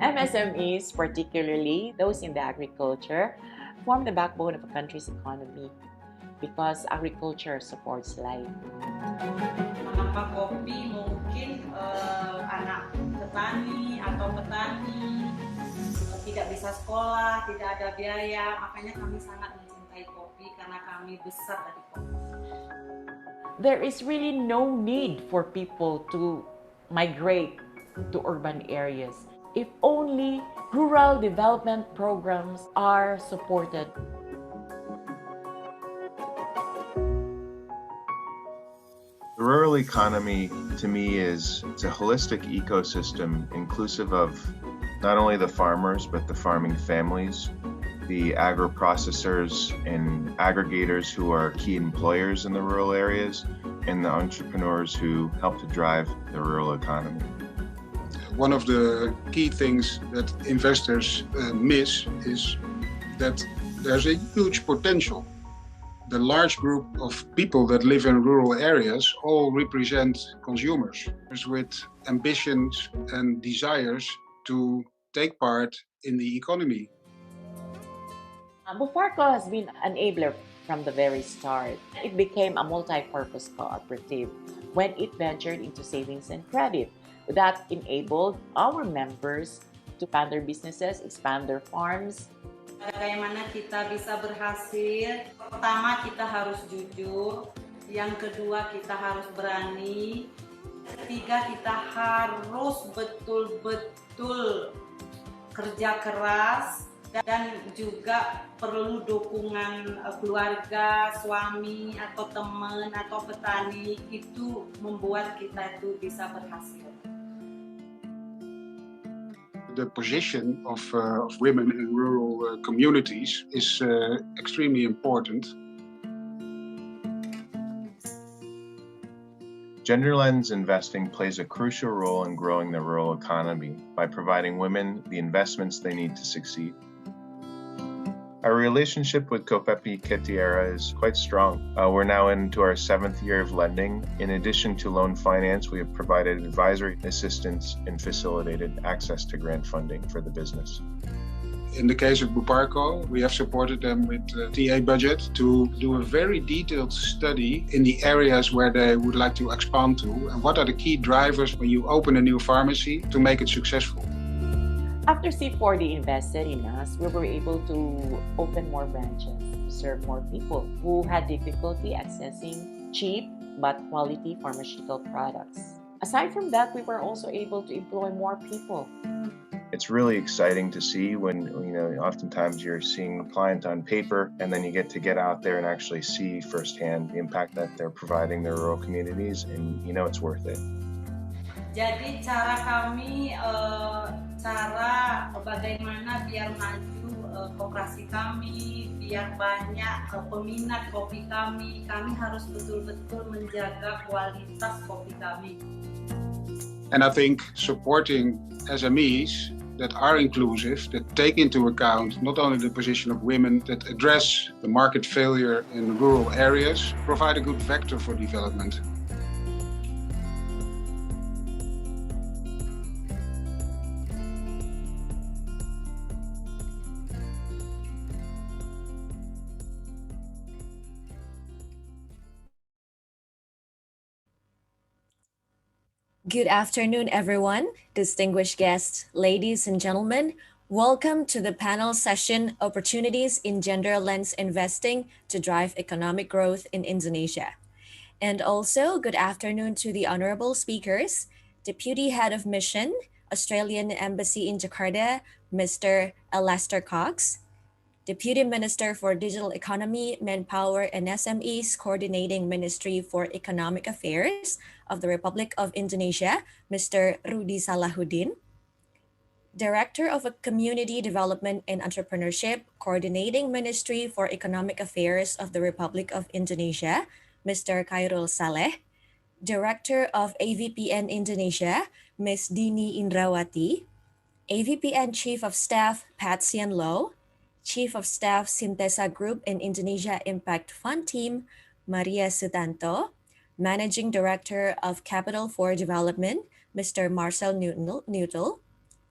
MSMEs, particularly those in the agriculture, form the backbone of a country's economy because agriculture supports life. Tanpa kopi mungkin anak petani atau petani tidak bisa sekolah, tidak ada biaya, makanya kami sangat mencintai kopi karena kami besar dari kopi. There is really no need for people to migrate to urban areas if only rural development programs are supported. The rural economy, to me, it's a holistic ecosystem inclusive of not only the farmers, but the farming families, the agro-processors and aggregators who are key employers in the rural areas, and the entrepreneurs who help to drive the rural economy. One of the key things that investors miss is that there's a huge potential. The large group of people that live in rural areas all represent consumers with ambitions and desires to take part in the economy. Buparco has been an enabler from the very start. It became a multi-purpose cooperative when it ventured into savings and credit. That enabled our members to expand their businesses, expand their farms. Bagaimana kita bisa berhasil? Pertama, kita harus jujur. Yang kedua, kita harus berani. Ketiga, kita harus betul-betul kerja keras. Dan juga perlu dukungan keluarga, suami, atau teman, atau petani. Itu membuat kita itu bisa berhasil. The position of women in rural communities is extremely important. Gender lens investing plays a crucial role in growing the rural economy by providing women the investments they need to succeed. Our relationship with Copepi Ketiera is quite strong. We're now into our 7th year of lending. In addition to loan finance, we have provided advisory assistance and facilitated access to grant funding for the business. In the case of Buparco, we have supported them with a TA budget to do a very detailed study in the areas where they would like to expand to and what are the key drivers when you open a new pharmacy to make it successful. After C40 invested in us, we were able to open more branches to serve more people who had difficulty accessing cheap but quality pharmaceutical products. Aside from that, we were also able to employ more people. It's really exciting to see when, oftentimes you're seeing a client on paper and then you get out there and actually see firsthand the impact that they're providing their rural communities, and it's worth it. Jadi cara kami, cara bagaimana biar maju koperasi kami, biar banyak peminat kopi kami harus betul-betul menjaga kualitas kopi kami. And I think supporting SMEs that are inclusive, that take into account not only the position of women, that address the market failure in rural areas, provide a good vector for development. Good afternoon, everyone. Distinguished guests, ladies and gentlemen, welcome to the panel session, Opportunities in Gender Lens Investing to Drive Economic Growth in Indonesia. And also, good afternoon to the honorable speakers, Deputy Head of Mission, Australian Embassy in Jakarta, Mr. Alastair Cox, Deputy Minister for Digital Economy, Manpower and SMEs, Coordinating Ministry for Economic Affairs of the Republic of Indonesia, Mr. Rudi Salahuddin, Director of Community Development and Entrepreneurship, Coordinating Ministry for Economic Affairs of the Republic of Indonesia, Mr. Khairul Saleh, Director of AVPN Indonesia, Ms. Dini Indrawati, AVPN Chief of Staff, Pat Sian Low, Chief of Staff, Sintesa Group and Indonesia Impact Fund Team, Maria Sutanto, Managing Director of Capital for Development, Mr. Marcel Nuttall,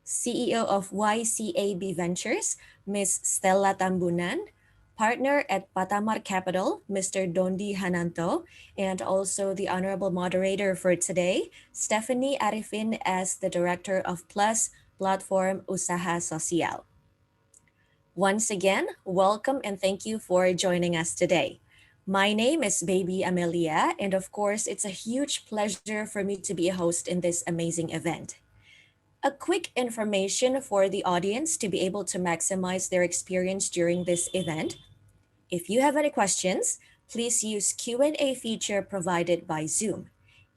CEO of YCAB Ventures, Ms. Stella Tambunan, partner at Patamar Capital, Mr. Dondi Hananto, and also the honorable moderator for today, Stephanie Arifin, as the Director of Plus Platform Usaha Sosial. Once again, welcome and thank you for joining us today. My name is Baby Amelia, and of course, it's a huge pleasure for me to be a host in this amazing event. A quick information for the audience to be able to maximize their experience during this event. If you have any questions, please use Q&A feature provided by Zoom.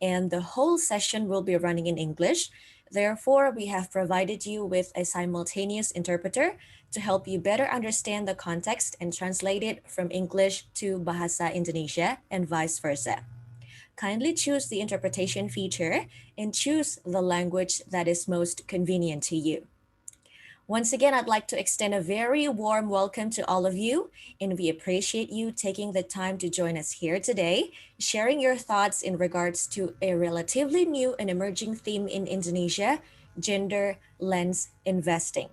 And the whole session will be running in English. Therefore, we have provided you with a simultaneous interpreter to help you better understand the context and translate it from English to Bahasa Indonesia and vice versa. Kindly choose the interpretation feature and choose the language that is most convenient to you. Once again, I'd like to extend a very warm welcome to all of you, and we appreciate you taking the time to join us here today, sharing your thoughts in regards to a relatively new and emerging theme in Indonesia, gender lens investing.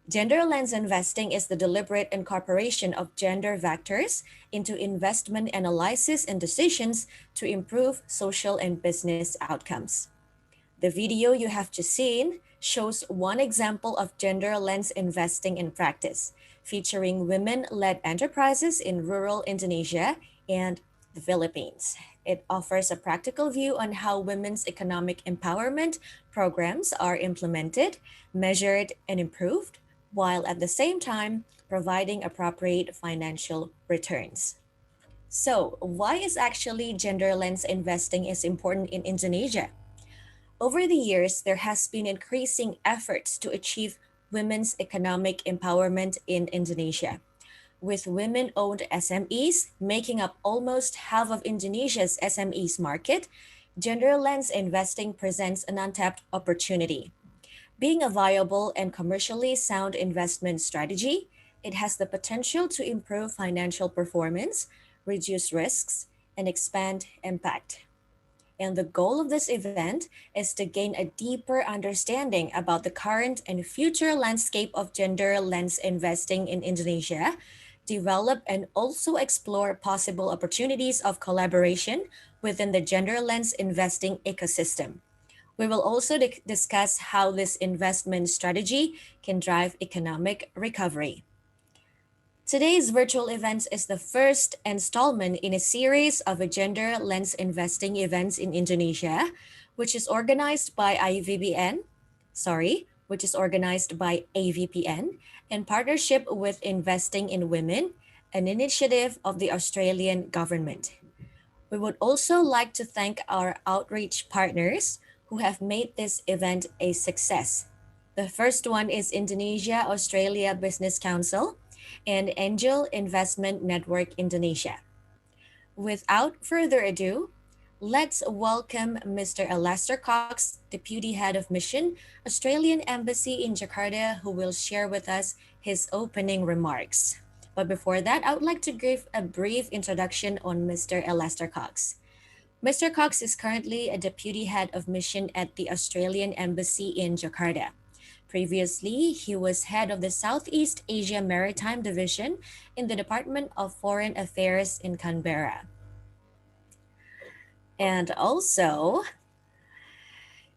Gender lens investing is the deliberate incorporation of gender vectors into investment analysis and decisions to improve social and business outcomes. The video you have just seen shows one example of gender lens investing in practice, featuring women-led enterprises in rural Indonesia and the Philippines. It offers a practical view on how women's economic empowerment programs are implemented, measured, and improved, while at the same time providing appropriate financial returns. So, why is actually gender lens investing is important in Indonesia? Over the years, there has been increasing efforts to achieve women's economic empowerment in Indonesia. With women-owned SMEs making up almost half of Indonesia's SMEs market, gender lens investing presents an untapped opportunity. Being a viable and commercially sound investment strategy, it has the potential to improve financial performance, reduce risks, and expand impact. And the goal of this event is to gain a deeper understanding about the current and future landscape of gender lens investing in Indonesia, develop and also explore possible opportunities of collaboration within the gender lens investing ecosystem. We will also discuss how this investment strategy can drive economic recovery. Today's virtual event is the first installment in a series of a gender lens investing events in Indonesia, which is organized by AVPN in partnership with Investing in Women, an initiative of the Australian government. We would also like to thank our outreach partners who have made this event a success. The first one is Indonesia Australia Business Council and Angel Investment Network Indonesia. Without further ado, let's welcome Mr. Alastair Cox, Deputy Head of Mission, Australian Embassy in Jakarta, who will share with us his opening remarks. But before that, I would like to give a brief introduction on Mr. Alastair Cox. Mr. Cox is currently a Deputy Head of Mission at the Australian Embassy in Jakarta. Previously, he was head of the Southeast Asia Maritime Division in the Department of Foreign Affairs in Canberra. And also,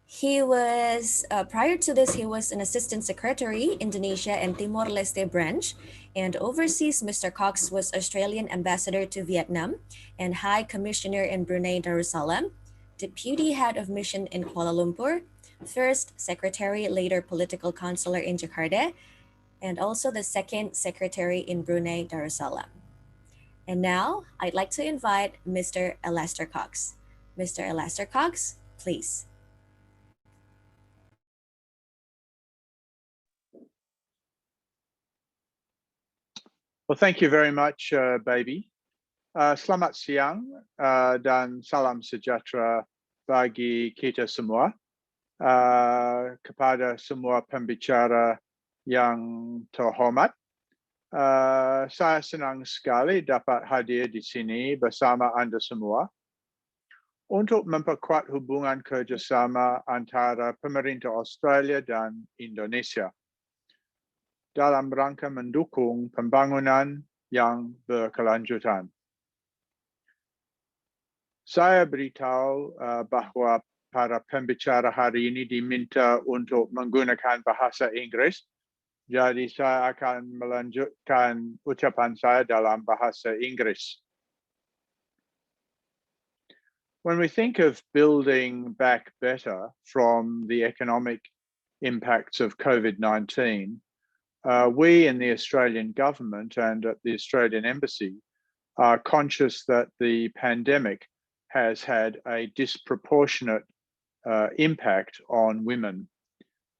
he was, prior to this, he was an Assistant Secretary, Indonesia and Timor-Leste branch. And overseas, Mr. Cox was Australian Ambassador to Vietnam and High Commissioner in Brunei Darussalam, Deputy Head of Mission in Kuala Lumpur, First Secretary, later Political Counselor in Jakarta, and also the Second Secretary in Brunei Darussalam. And now, I'd like to invite Mr. Alastair Cox. Mr. Alastair Cox, please. Well, thank you very much, Baby. Selamat siang dan salam sejahtera bagi kita semua. Kepada semua pembicara yang terhormat, saya senang sekali dapat hadir di sini bersama Anda semua. untuk memperkuat hubungan kerjasama antara pemerintah Australia dan Indonesia dalam rangka mendukung pembangunan yang berkelanjutan. Saya beritahu bahwa para pembicara hari ini diminta untuk menggunakan bahasa Inggris. Jadi saya akan melanjutkan ucapan saya dalam bahasa Inggris. When we think of building back better from the economic impacts of COVID-19, we in the Australian government and at the Australian Embassy are conscious that the pandemic has had a disproportionate impact on women.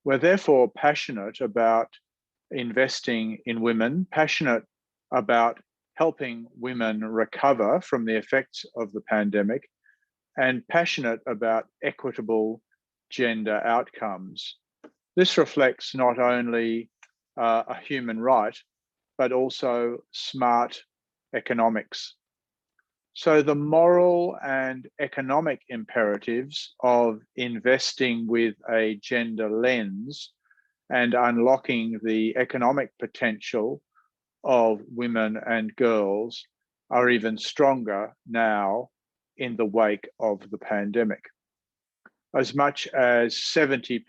We're therefore passionate about investing in women, passionate about helping women recover from the effects of the pandemic, and passionate about equitable gender outcomes. This reflects not only a human right, but also smart economics. So the moral and economic imperatives of investing with a gender lens and unlocking the economic potential of women and girls are even stronger now in the wake of the pandemic. As much as 70%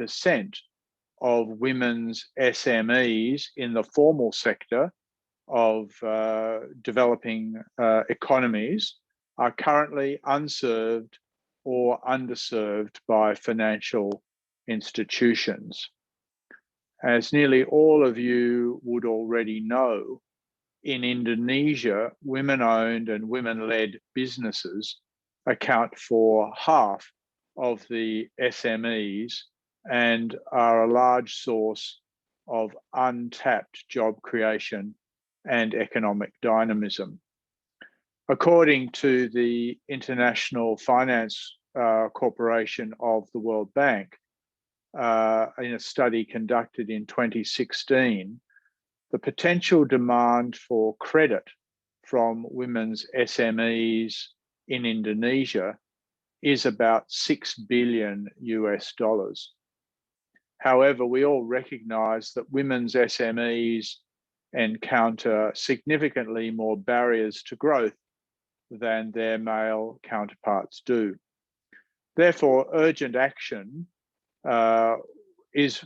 of women's SMEs in the formal sector of developing economies are currently unserved or underserved by financial institutions. As nearly all of you would already know, in Indonesia, women-owned and women-led businesses account for half of the SMEs and are a large source of untapped job creation and economic dynamism. According to the International Finance Corporation of the World Bank, in a study conducted in 2016, the potential demand for credit from women's SMEs in Indonesia is about $6 billion US. However, we all recognize that women's SMEs encounter significantly more barriers to growth than their male counterparts do. Therefore, urgent action is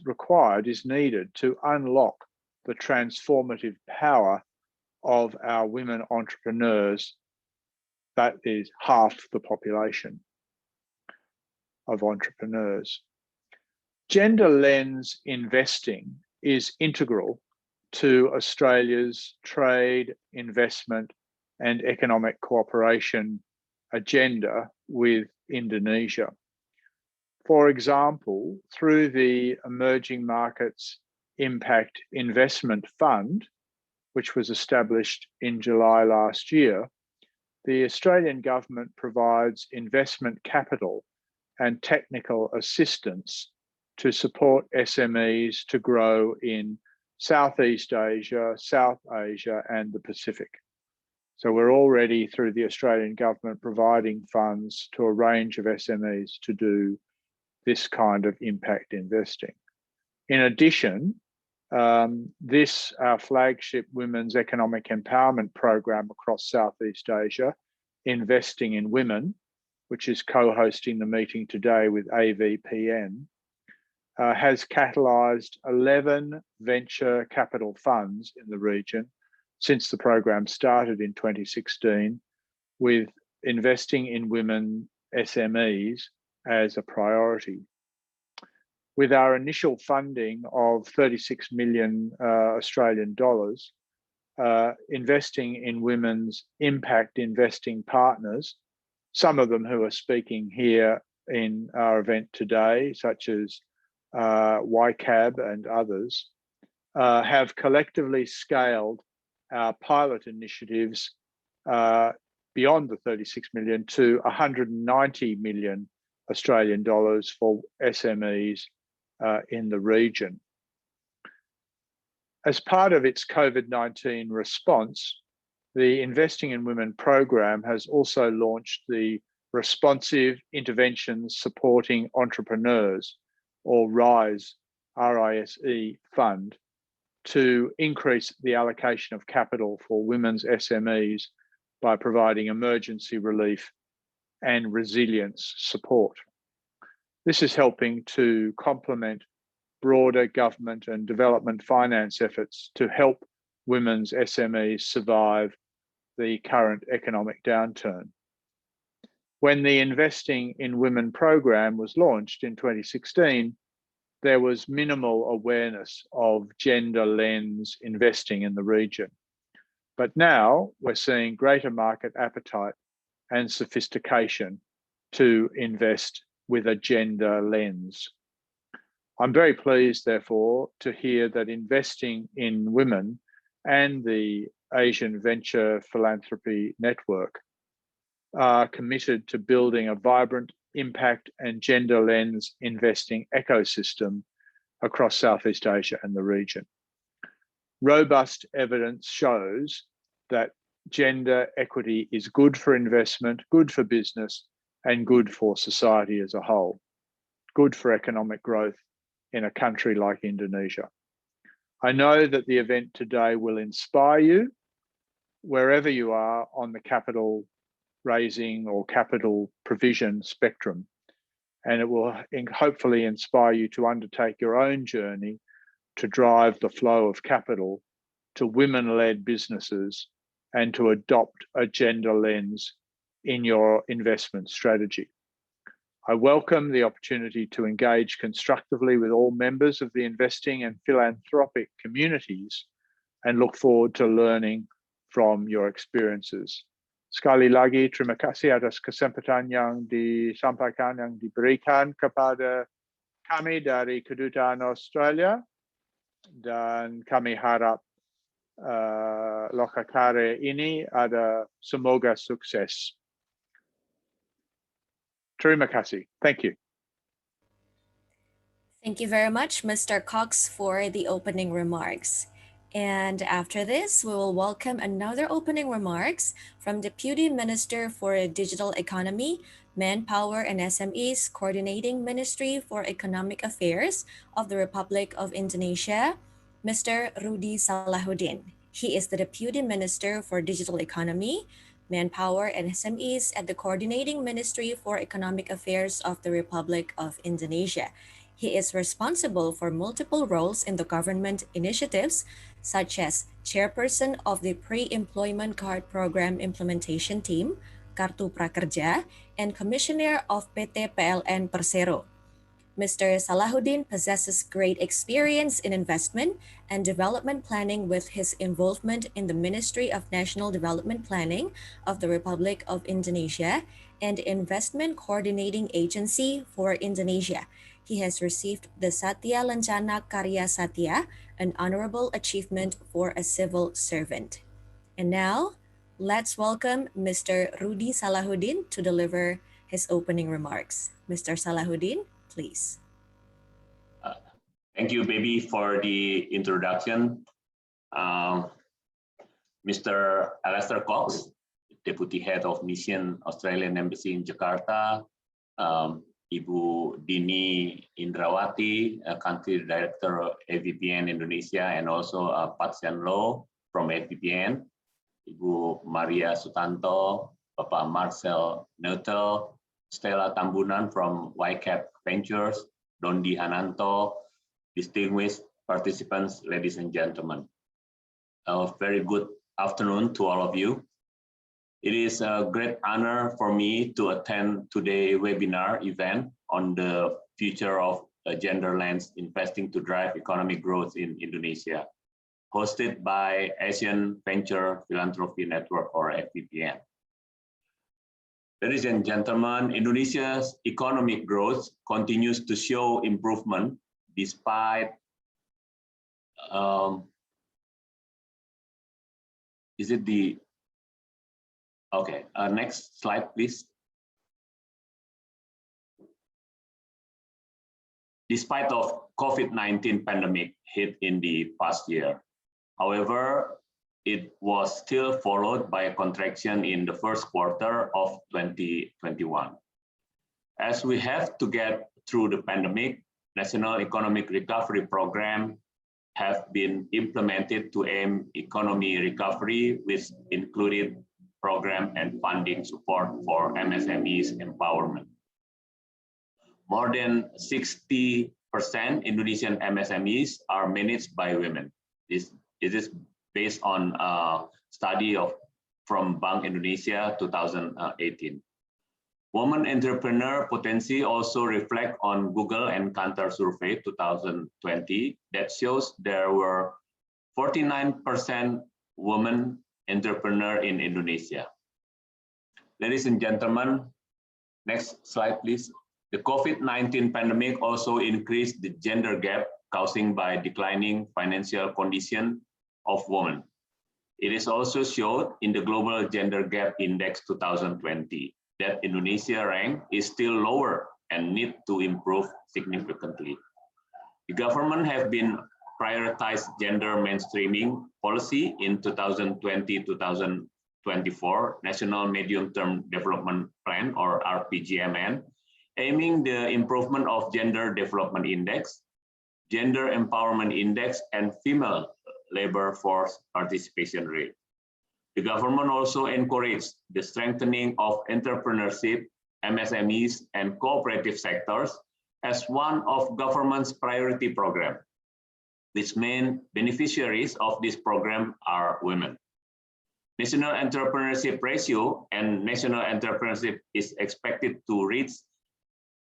needed to unlock the transformative power of our women entrepreneurs. That is half the population of entrepreneurs. Gender lens investing is integral to Australia's trade, investment, and economic cooperation agenda with Indonesia. For example, through the Emerging Markets Impact Investment Fund, which was established in July last year, the Australian government provides investment capital and technical assistance to support SMEs to grow in Southeast Asia, South Asia, and the Pacific. So we're already, through the Australian government, providing funds to a range of SMEs to do this kind of impact investing. In addition, this, our flagship Women's Economic Empowerment Program across Southeast Asia, Investing in Women, which is co-hosting the meeting today with AVPN, has catalysed 11 venture capital funds in the region since the program started in 2016, with investing in women SMEs as a priority. With our initial funding of 36 million Australian dollars, investing in women's impact investing partners, some of them who are speaking here in our event today, such as YCAB and others, have collectively scaled our pilot initiatives beyond the 36 million to 190 million Australian dollars for SMEs in the region. As part of its COVID-19 response, the Investing in Women program has also launched the responsive interventions supporting entrepreneurs, or RISE, R-I-S-E fund, to increase the allocation of capital for women's SMEs by providing emergency relief and resilience support. This is helping to complement broader government and development finance efforts to help women's SMEs survive the current economic downturn. When the Investing in Women program was launched in 2016, there was minimal awareness of gender lens investing in the region. But now we're seeing greater market appetite and sophistication to invest with a gender lens. I'm very pleased, therefore, to hear that Investing in Women and the Asian Venture Philanthropy Network are committed to building a vibrant impact and gender lens investing ecosystem across Southeast Asia and the region. Robust evidence shows that gender equity is good for investment, good for business, and good for society as a whole, good for economic growth in a country like Indonesia. I know that the event today will inspire you wherever you are on the capital raising or capital provision spectrum, and it will hopefully inspire you to undertake your own journey to drive the flow of capital to women-led businesses and to adopt a gender lens in your investment strategy. I welcome the opportunity to engage constructively with all members of the investing and philanthropic communities and look forward to learning from your experiences. Sekali lagi, terima kasih atas kesempatan yang disampaikan, yang diberikan kepada kami dari Kedutaan Australia, dan kami harap lokakarya ini ada semoga sukses. Terima kasih. Thank you. Thank you very much, Mr. Cox, for the opening remarks. And after this, we will welcome another opening remarks from Deputy Minister for Digital Economy, Manpower and SMEs, Coordinating Ministry for Economic Affairs of the Republic of Indonesia, Mr. Rudi Salahuddin. He is the Deputy Minister for Digital Economy, Manpower and SMEs at the Coordinating Ministry for Economic Affairs of the Republic of Indonesia. He is responsible for multiple roles in the government initiatives, such as Chairperson of the Pre-Employment Card Program Implementation Team, Kartu Prakerja, and Commissioner of PT PLN Persero. Mr. Salahuddin possesses great experience in investment and development planning with his involvement in the Ministry of National Development Planning of the Republic of Indonesia and Investment Coordinating Agency for Indonesia. He has received the Satya Lancana Karya Satya, an honorable achievement for a civil servant. And now, let's welcome Mr. Rudi Salahuddin to deliver his opening remarks. Mr. Salahuddin, please. Thank you, baby, for the introduction. Mr. Alastair Cox, Deputy Head of Mission Australian Embassy in Jakarta, Ibu Dini Indrawati, Country Director AVPN Indonesia, and also Pak Sian Lo from AVPN, Ibu Maria Sutanto, Bapak Marcel Neutel, Stella Tambunan from YCAP Ventures, Dondi Hananto, distinguished participants, ladies and gentlemen. A very good afternoon to all of you. It is a great honor for me to attend today's webinar event on the future of gender lens investing to drive economic growth in Indonesia, hosted by Asian Venture Philanthropy Network, or FVPN. Ladies and gentlemen, Indonesia's economic growth continues to show improvement despite next slide, please. Despite of COVID-19 pandemic hit in the past year. However, it was still followed by a contraction in the first quarter of 2021. As we have to get through the pandemic, National Economic Recovery Program have been implemented to aim economy recovery, which included program and funding support for MSMEs empowerment. More than 60% Indonesian MSMEs are managed by women. It is based on a study from Bank Indonesia 2018. Women entrepreneur potency also reflect on Google and Kantar survey 2020 that shows there were 49% women entrepreneur in Indonesia. Ladies and gentlemen, next slide please. The COVID-19 pandemic also increased the gender gap caused by declining financial condition of women. It is also shown in the Global Gender Gap Index 2020 that Indonesia rank is still lower and need to improve significantly. The government have been prioritized gender mainstreaming policy in 2020-2024 National Medium-Term Development Plan or RPGMN, aiming the improvement of Gender Development Index, Gender Empowerment Index, and female labor force participation rate. The government also encouraged the strengthening of entrepreneurship, MSMEs, and cooperative sectors as one of government's priority program, which main beneficiaries of this program are women. National entrepreneurship ratio and national entrepreneurship is expected to reach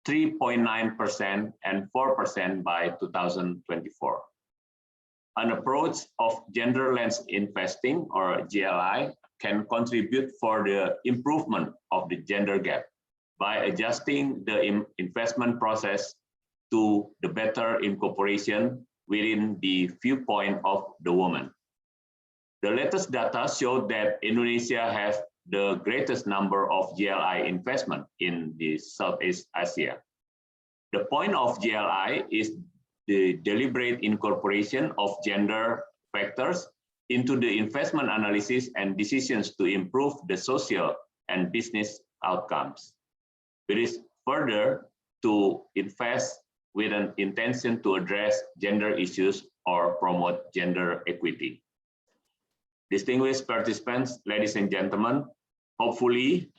3.9% and 4% by 2024. An approach of gender lens investing or GLI can contribute for the improvement of the gender gap by adjusting the investment process to the better incorporation within the viewpoint of the woman. The latest data showed that Indonesia has the greatest number of GLI investment in the Southeast Asia. The point of GLI is the deliberate incorporation of gender factors into the investment analysis and decisions to improve the social and business outcomes. It is further to invest with an intention to address gender issues or promote gender equity. Distinguished participants, ladies and gentlemen, hopefully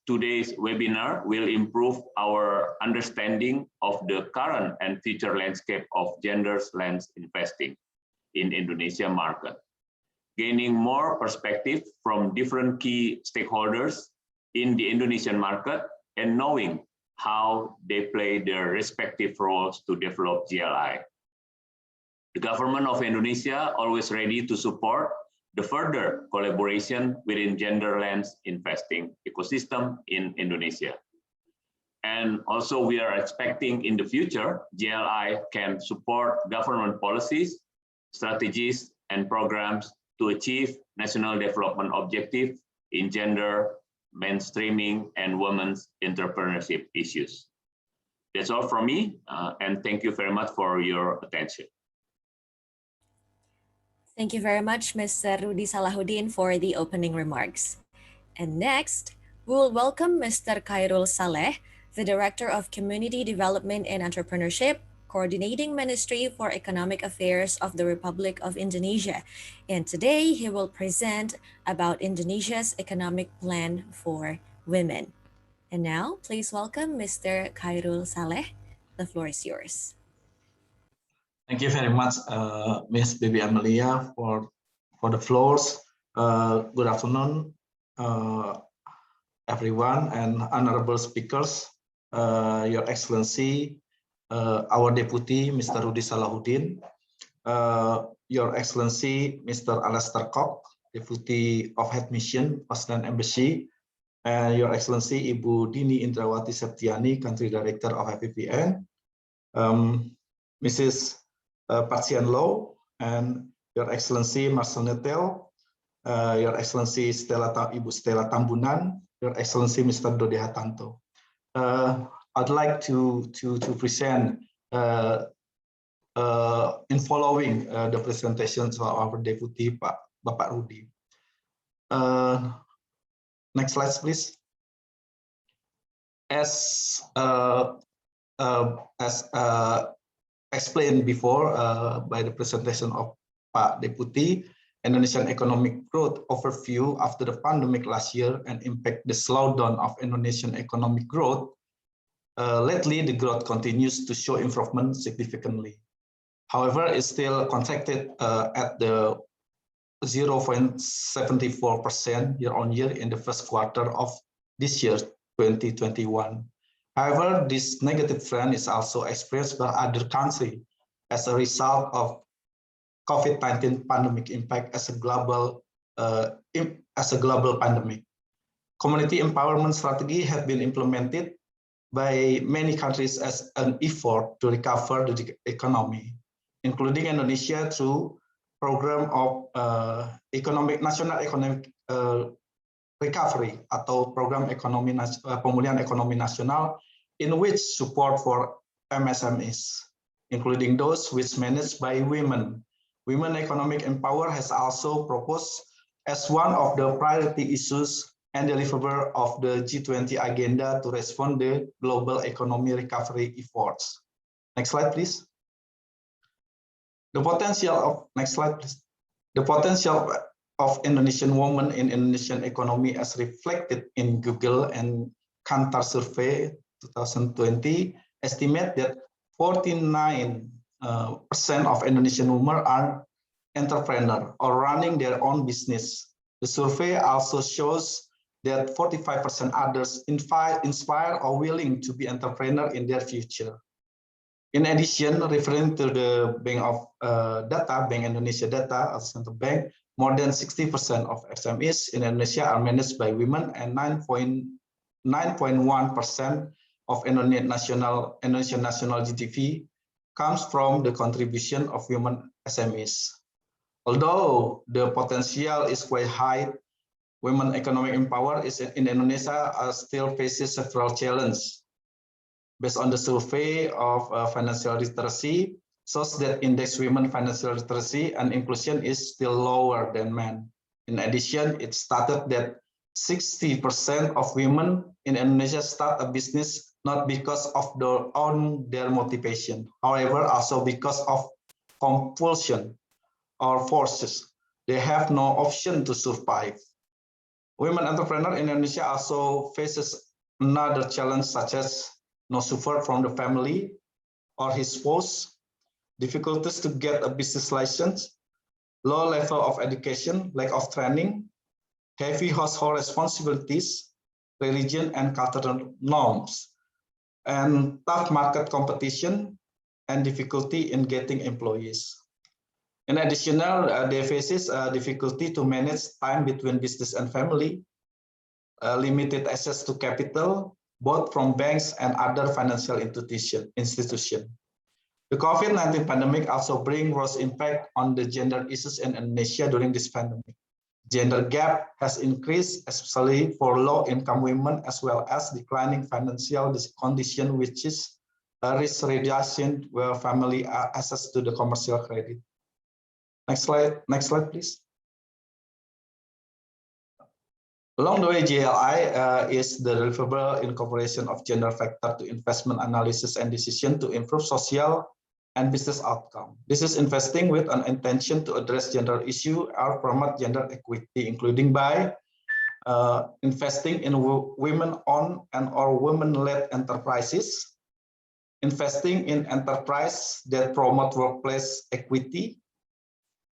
today's webinar will improve our understanding of the current and future landscape of gender lens investing in Indonesia market, gaining more perspective from different key stakeholders in the Indonesian market and knowing how they play their respective roles to develop GLI. The government of Indonesia always ready to support the further collaboration within gender lens investing ecosystem in Indonesia. And also we are expecting in the future, GLI can support government policies, strategies, and programs to achieve national development objective in gender mainstreaming and women's entrepreneurship issues. That's all from me, and thank you very much for your attention. Thank you very much, Mr. Rudy Salahuddin, for the opening remarks. And next, we will welcome Mr. Khairul Saleh, the Director of Community Development and Entrepreneurship, Coordinating Ministry for Economic Affairs of the Republic of Indonesia. And today he will present about Indonesia's economic plan for women. And now, please welcome Mr. Khairul Saleh. The floor is yours. Thank you very much, Ms. Baby Amelia, for the floors. Good afternoon, everyone, and honorable speakers, Your Excellency, our Deputy, Mr. Rudy Salahuddin, Your Excellency, Mr. Alastair Cox, Deputy of Head Mission, Australian Embassy, and Your Excellency, Ibu Dini Indrawati Septiani, Country Director of FPPN, Mrs. Patsian Low, and Your Excellency Marcel Netel, Your Excellency Ibu Stella Tambunan, Your Excellency Mr. Dode Hatanto. I'd like to present in following the presentations of our Deputy Pak Bapak Rudi. Next slide, please. As explained before by the presentation of Pak Deputy, Indonesian economic growth overview after the pandemic last year and impact the slowdown of Indonesian economic growth. Lately, the growth continues to show improvement significantly. However, it's still contracted at the 0.74% year-on-year in the first quarter of this year, 2021. However, this negative trend is also experienced by other countries as a result of COVID-19 pandemic impact as a global pandemic. Community empowerment strategy have been implemented by many countries as an effort to recover the economy, including Indonesia through program of national economic recovery atau program pemulihan ekonomi nasional, in which support for MSMEs, including those which managed by women. Women economic empower has also proposed as one of the priority issues and deliverable of the G20 agenda to respond to global economy recovery efforts. Next slide, please. The potential of Indonesian women in Indonesian economy as reflected in Google and Kantar survey 2020 estimate that 49% of Indonesian women are entrepreneurs or running their own business. The survey also shows that 45% others inspire or willing to be entrepreneur in their future. In addition, referring to the Bank Indonesia data of Central Bank, more than 60% of SMEs in Indonesia are managed by women, and 9.1% of Indonesian national GDP comes from the contribution of women SMEs. Although the potential is quite high, women economic empower in Indonesia still faces several challenges. Based on the survey of financial literacy, shows that index women financial literacy and inclusion is still lower than men. In addition, it stated that 60% of women in Indonesia start a business not because of their motivation, however, also because of compulsion or forces. They have no option to survive. Women entrepreneurs in Indonesia also faces another challenge, such as no support from the family or his spouse, difficulties to get a business license, low level of education, lack of training, heavy household responsibilities, religion and cultural norms, and tough market competition and difficulty in getting employees. In addition, they faces difficulty to manage time between business and family, limited access to capital, both from banks and other financial institutions. The COVID-19 pandemic also brings worse impact on the gender issues in Indonesia during this pandemic. Gender gap has increased, especially for low-income women, as well as declining financial condition, which is a risk reduction where family access to the commercial credit. Next slide, please. Along the way, GLI is the deliverable incorporation of gender factor to investment analysis and decision to improve social and business outcome. This is investing with an intention to address gender issue or promote gender equity, including by investing in women-owned and or women-led enterprises, investing in enterprise that promote workplace equity,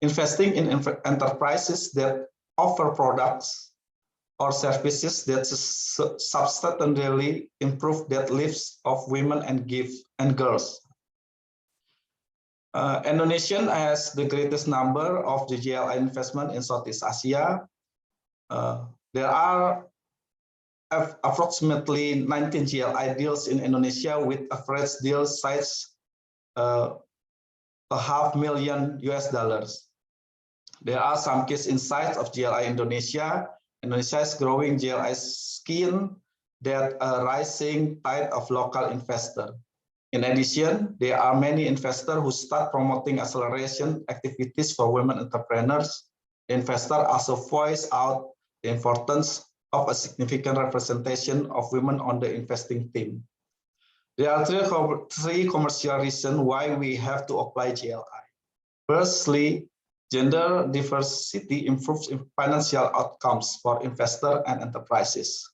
investing in enterprises that offer products or services that substantially improve the lives of women and girls. Indonesia has the greatest number of the GLI investment in Southeast Asia. There are approximately 19 GLI deals in Indonesia with average deal size $500,000 US. There are some case insights of GLI Indonesia. Indonesia is growing GLI scheme that a rising tide of local investor. In addition, there are many investors who start promoting acceleration activities for women entrepreneurs investors also voice out the importance of a significant representation of women on the investing team. There are three commercial reasons why we have to apply GLI. Firstly, gender diversity improves financial outcomes for investors and enterprises.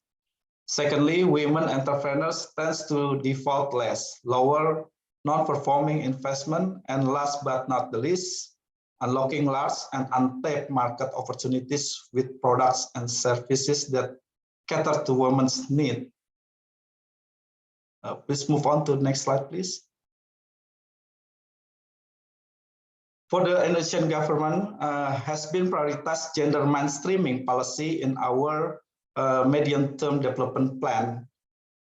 Secondly, women entrepreneurs tend to default less, lower non-performing investment, and last but not the least, unlocking large and untapped market opportunities with products and services that cater to women's needs. Please move on to the next slide, please. For the Indonesian government has been prioritized gender mainstreaming policy in our medium-term development plan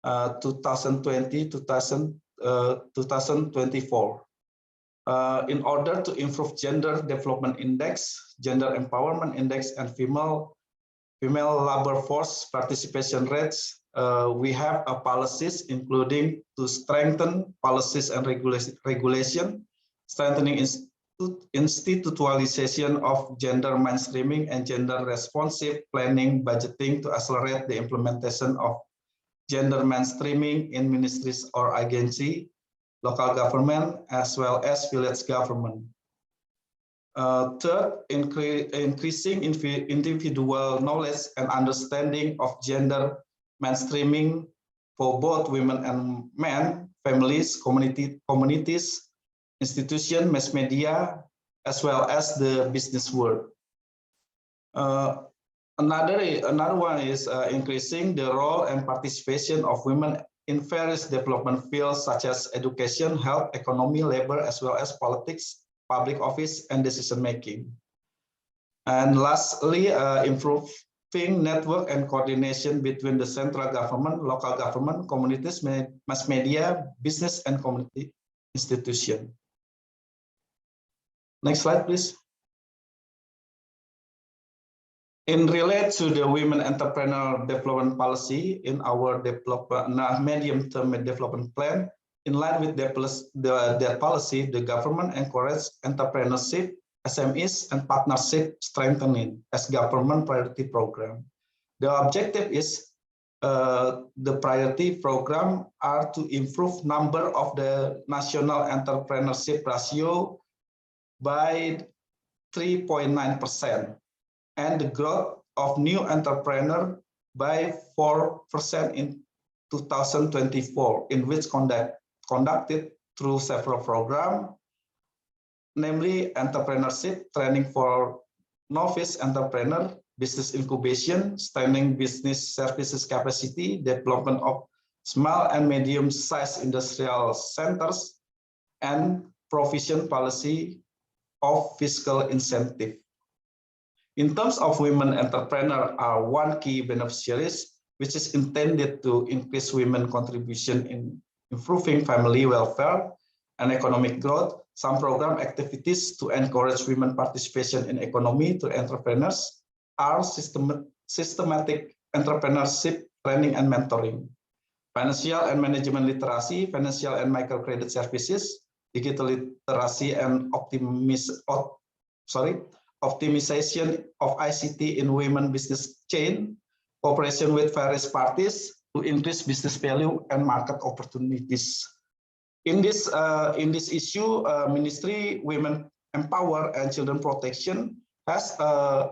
2020-2024. In order to improve gender development index, gender empowerment index, and female labor force participation rates, we have policies including to strengthen policies and regulation, strengthening institutionalization of gender mainstreaming and gender responsive planning budgeting to accelerate the implementation of gender mainstreaming in ministries or agency, local government, as well as village government. Third, increasing individual knowledge and understanding of gender mainstreaming for both women and men, families, communities, institutions, mass media, as well as the business world. Another one is increasing the role and participation of women in various development fields such as education, health, economy, labor, as well as politics, public office, and decision making. And lastly, improving network and coordination between the central government, local government, communities, mass media, business, and community institution. Next slide, please. In relate to the women entrepreneur development policy in our medium-term development plan, in line with that policy, the government encourages entrepreneurship, SMEs, and partnership strengthening as government priority program. The objective is the priority program are to improve number of the national entrepreneurship ratio by 3.9% and the growth of new entrepreneur by 4% in 2024, in which conducted through several programs, namely entrepreneurship training for novice entrepreneur, business incubation, strengthening business services capacity, development of small and medium-sized industrial centers, and provision policy of fiscal incentive. In terms of women entrepreneurs are one key beneficiaries, which is intended to increase women contribution in improving family welfare and economic growth. Some program activities to encourage women participation in economy to entrepreneurs are systematic entrepreneurship training and mentoring, financial and management literacy, financial and microcredit services, digital literacy and optimization of ICT in women business chain, cooperation with various parties to increase business value and market opportunities. In this issue, Ministry Women Empower and Children Protection has a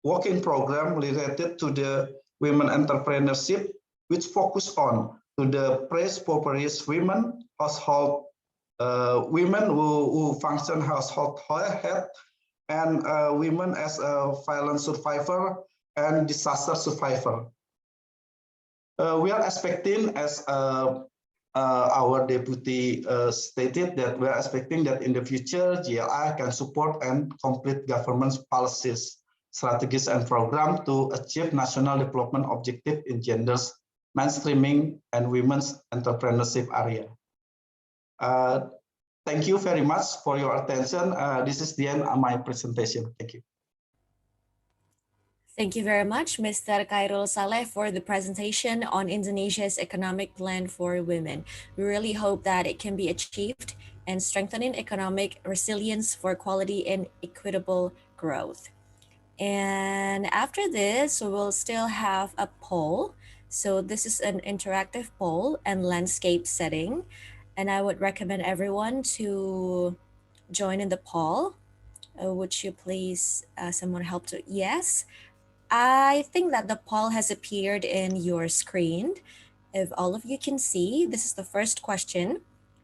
working program related to the women entrepreneurship, which focus on to the impoverished women, household women who function household head, and women as a violence survivor and disaster survivor. We are expecting, as our deputy stated, that we are expecting that in the future, GLI can support and complete government's policies, strategies, and programs to achieve national development objective in genders, mainstreaming, and women's entrepreneurship area. Thank you very much for your attention. This is the end of my presentation. Thank you. Thank you very much, Mr. Khairul Saleh, for the presentation on Indonesia's economic plan for women. We really hope that it can be achieved and strengthening economic resilience for quality and equitable growth. And after this, we will still have a poll. So this is an interactive poll and landscape setting. And I would recommend everyone to join in the poll. Would you please, someone help to, yes. I think that the poll has appeared in your screen. If all of you can see, this is the first question.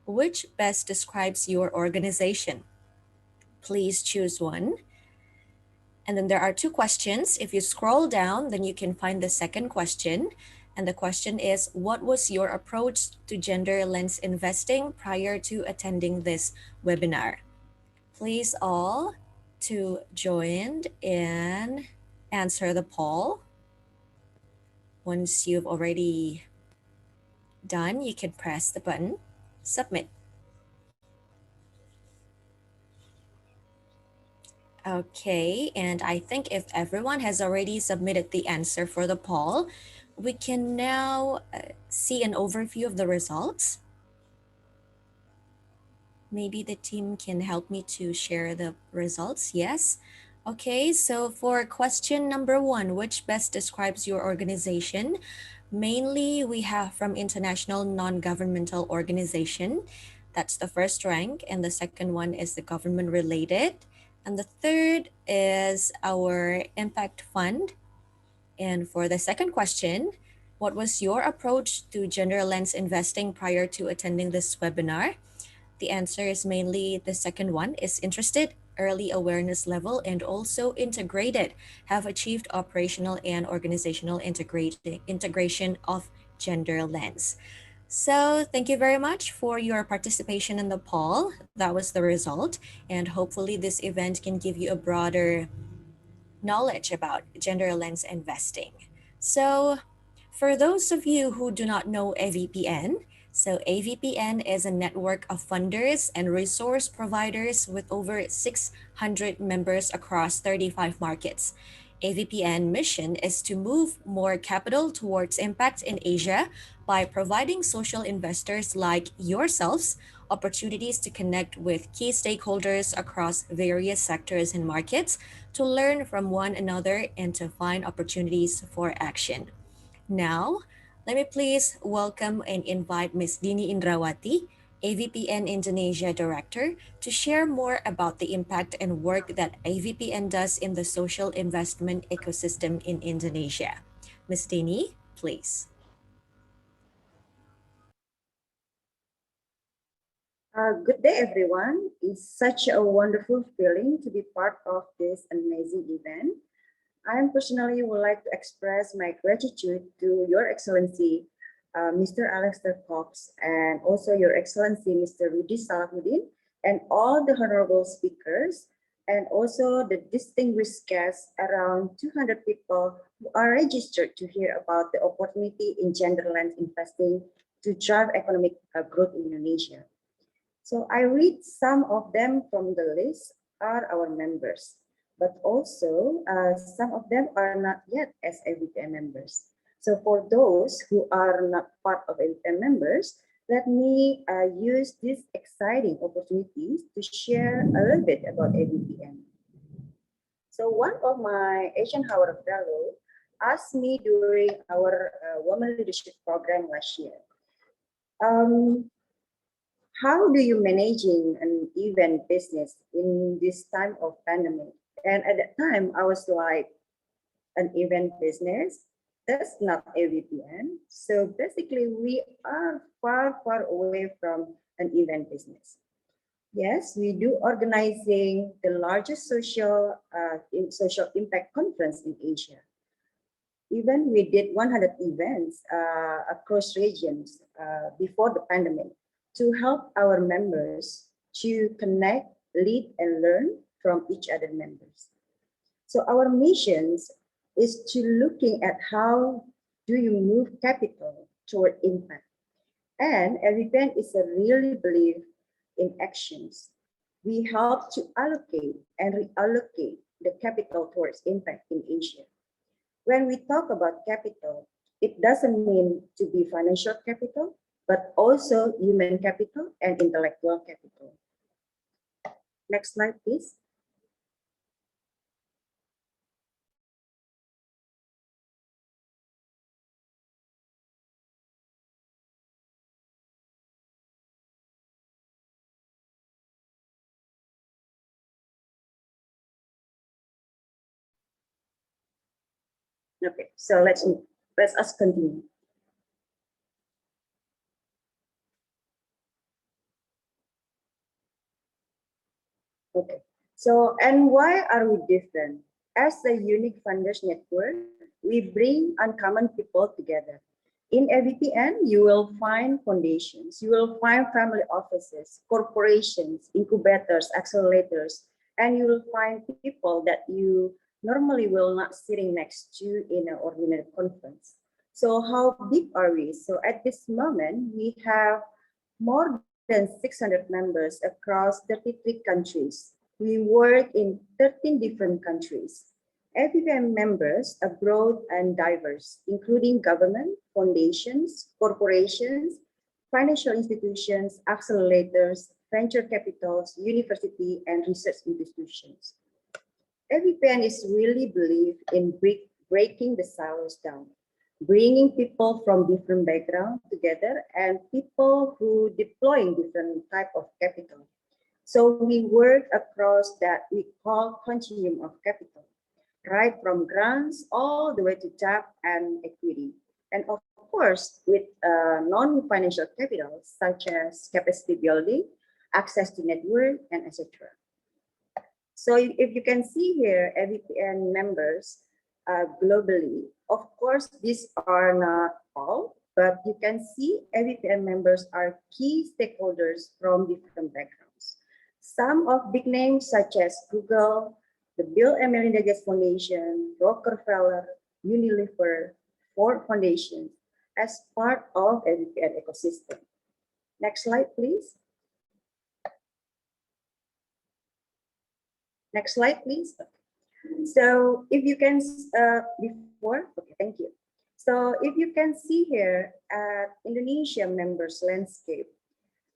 Which best describes your organization? Please choose one. And then there are two questions. If you scroll down, then you can find the second question. And the question is, what was your approach to gender lens investing prior to attending this webinar? Please all to join and answer the poll. Once you've already done, you can press the button, submit. Okay, and I think if everyone has already submitted the answer for the poll, we can now see an overview of the results. Maybe the team can help me to share the results. Yes. Okay, so for question number 1, which best describes your organization? Mainly, we have from international non-governmental organization. That's the first rank. And the second one is the government related. And the third is our impact fund. And for the second question, what was your approach to gender lens investing prior to attending this webinar? The answer is mainly the second one, is interested, early awareness level, and also integrated, have achieved operational and organizational integration of gender lens. So thank you very much for your participation in the poll. That was the result. And hopefully this event can give you a broader knowledge about gender lens investing. So for those of you who do not know AVPN, so AVPN is a network of funders and resource providers with over 600 members across 35 markets. AVPN mission is to move more capital towards impact in Asia by providing social investors like yourselves opportunities to connect with key stakeholders across various sectors and markets to learn from one another and to find opportunities for action. Now, let me please welcome and invite Ms. Dini Indrawati, AVPN Indonesia Director, to share more about the impact and work that AVPN does in the social investment ecosystem in Indonesia. Ms. Dini, please. Good day, everyone. It's such a wonderful feeling to be part of this amazing event. I personally would like to express my gratitude to Your Excellency, Mr. Alastair Cox, and also Your Excellency, Mr. Rudi Salahuddin, and all the honorable speakers, and also the distinguished guests, around 200 people who are registered to hear about the opportunity in gender lens investing to drive economic growth in Indonesia. So I read some of them from the list are our members, but also some of them are not yet as AVPN members. So for those who are not part of AVPN members, let me use these exciting opportunities to share a little bit about AVPN. So one of my Asian Howard Fellow asked me during our Women Leadership Program last year, how do you managing an event business in this time of pandemic? And at that time, I was like, an event business? That's not AVPN. So basically, we are far, far away from an event business. Yes, we do organizing the largest social impact conference in Asia. Even we did 100 events across regions before the pandemic to help our members to connect, lead, and learn from each other members. So our missions is to looking at how do you move capital toward impact. And AVPN is a really believe in actions. We help to allocate and reallocate the capital towards impact in Asia. When we talk about capital, it doesn't mean to be financial capital, but also human capital and intellectual capital. Next slide, please. Okay, so let's us continue. Okay, so and why are we different? As a unique funders network, we bring uncommon people together. In AVPN, you will find foundations, you will find family offices, corporations, incubators, accelerators, and you will find people that you normally will not sitting next to in an ordinary conference. So how big are we? So at this moment, we have more than 600 members across 33 countries. We work in 13 different countries. AVPN members are broad and diverse, including government, foundations, corporations, financial institutions, accelerators, venture capitals, university, and research institutions. AVPN is really believe in breaking the silos down, bringing people from different backgrounds together and people who deploying different type of capital. So we work across that we call continuum of capital, right from grants all the way to tap and equity. And of course, with non-financial capital, such as capacity building, access to network, and etc. So if you can see here, AVPN members globally, of course, these are not all, but you can see AVPN members are key stakeholders from different backgrounds. Some of big names such as Google, the Bill and Melinda Gates Foundation, Rockefeller, Unilever, Ford Foundation, as part of AVPN ecosystem. Next slide, please. Next slide, please. So if you can, okay, thank you. So if you can see here at Indonesia members landscape,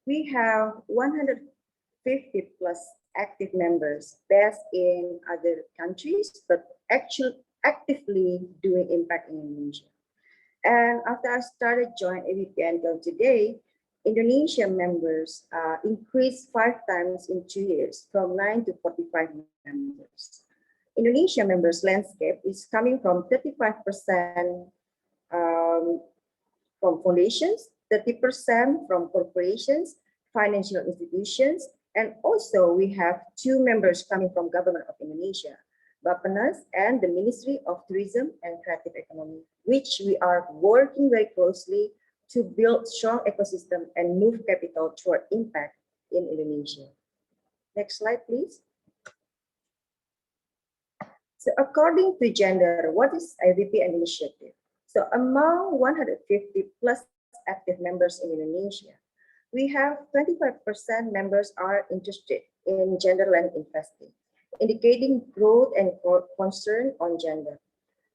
we have 150 plus active members based in other countries, but actually actively doing impact in Indonesia. And after I started joining AVPN until today, Indonesia members increased 5 times in 2 years, from 9 to 45 members. Indonesia members landscape is coming from 35% from foundations, 30% from corporations, financial institutions, and also we have 2 members coming from government of Indonesia, Bappenas and the Ministry of Tourism and Creative Economy, which we are working very closely to build strong ecosystem and move capital toward impact in Indonesia. Next slide, please. So according to gender, what is AVPN initiative? So among 150 plus active members in Indonesia, we have 25% members are interested in gender-led investing, indicating growth and concern on gender.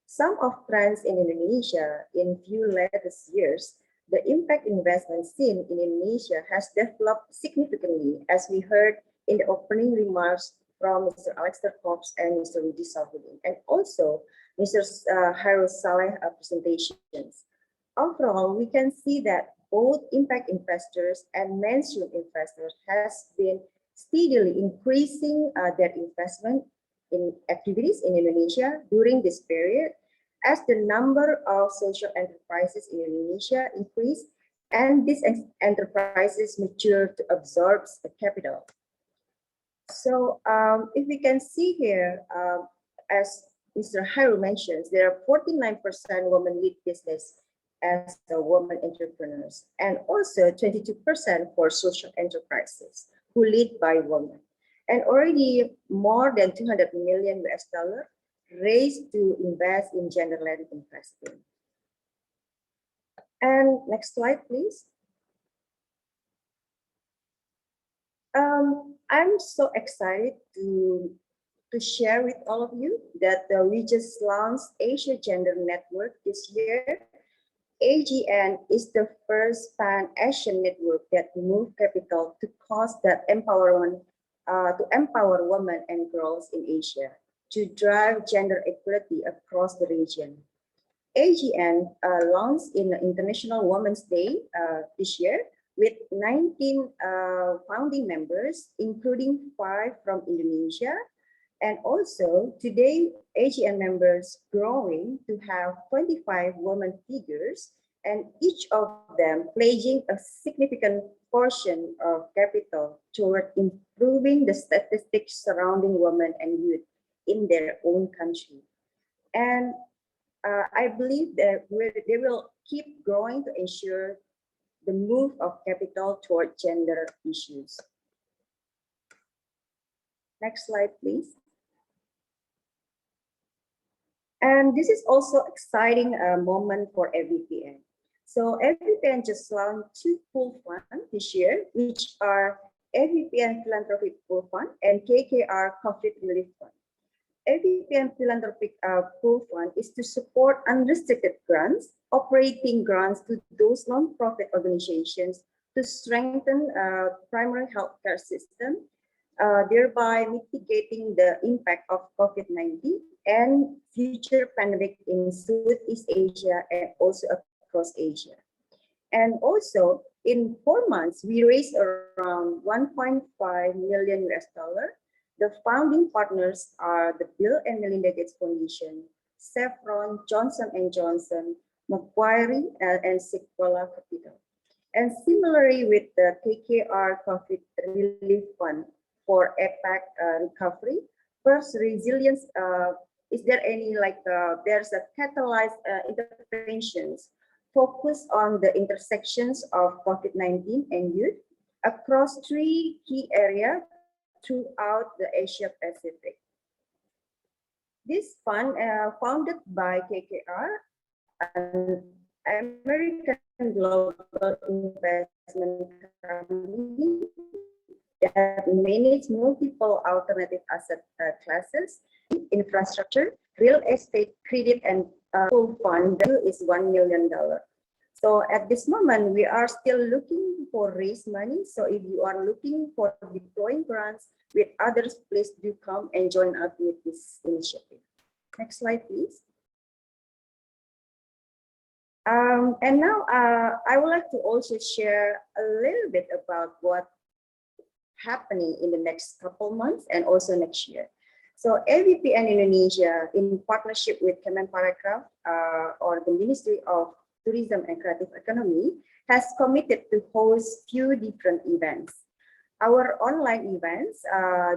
Some of trends in Indonesia in few latest years, the impact investment scene in Indonesia has developed significantly, as we heard in the opening remarks from Mr. Alastair Cox and Mr. Rudi Salhuddin, and also Mr. Hairul Saleh presentations. Overall, we can see that both impact investors and mainstream investors has been steadily increasing their investment in activities in Indonesia during this period, as the number of social enterprises in Indonesia increase and these enterprises mature to absorb the capital. So if we can see here, as Mr. Hairul mentions, there are 49% women lead business as the women entrepreneurs, and also 22% for social enterprises who lead by women, and already more than $200 million raised to invest in gender-led investing. And next slide, please. I'm so excited to share with all of you that we just launched Asia Gender Network this year. AGN is the first pan-Asian network that moves capital to cause that empowerment, to empower women and girls in Asia, to drive gender equality across the region. AGN launched in International Women's Day this year with 19 founding members, including 5 from Indonesia, And also, today, AGN members growing to have 25 women figures, and each of them pledging a significant portion of capital toward improving the statistics surrounding women and youth in their own country. And I believe that they will keep growing to ensure the move of capital toward gender issues. Next slide, please. And this is also exciting moment for AVPN. So AVPN just launched two pool funds this year, which are AVPN Philanthropic Pool Fund and KKR Conflict Relief Fund. AVPN Philanthropic Pool Fund is to support unrestricted grants, operating grants to those nonprofit organizations to strengthen primary healthcare system, thereby mitigating the impact of COVID-19 and future pandemic in Southeast Asia and also across Asia. And also, in 4 months, we raised around 1.5 million US dollar. The founding partners are the Bill and Melinda Gates Foundation, Saffron, Johnson & Johnson, Macquarie, and Sequoia Capital. And similarly with the KKR Conflict Relief Fund for APAC recovery, first resilience, is there any there's a catalyzed interventions focused on the intersections of COVID-19 and youth across 3 key areas throughout the Asia Pacific. This fund, founded by KKR, an American global investment company that manages multiple alternative asset classes, infrastructure, real estate, credit, and full fund is $1 million. So at this moment, we are still looking for raise money. So if you are looking for deploying grants with others, please do come and join us with this initiative. Next slide, please. And now I would like to also share a little bit about what happening in the next couple months and also next year. So AVPN Indonesia, in partnership with Kemenparekraf, or the Ministry of Tourism and Creative Economy, has committed to host few different events. Our online events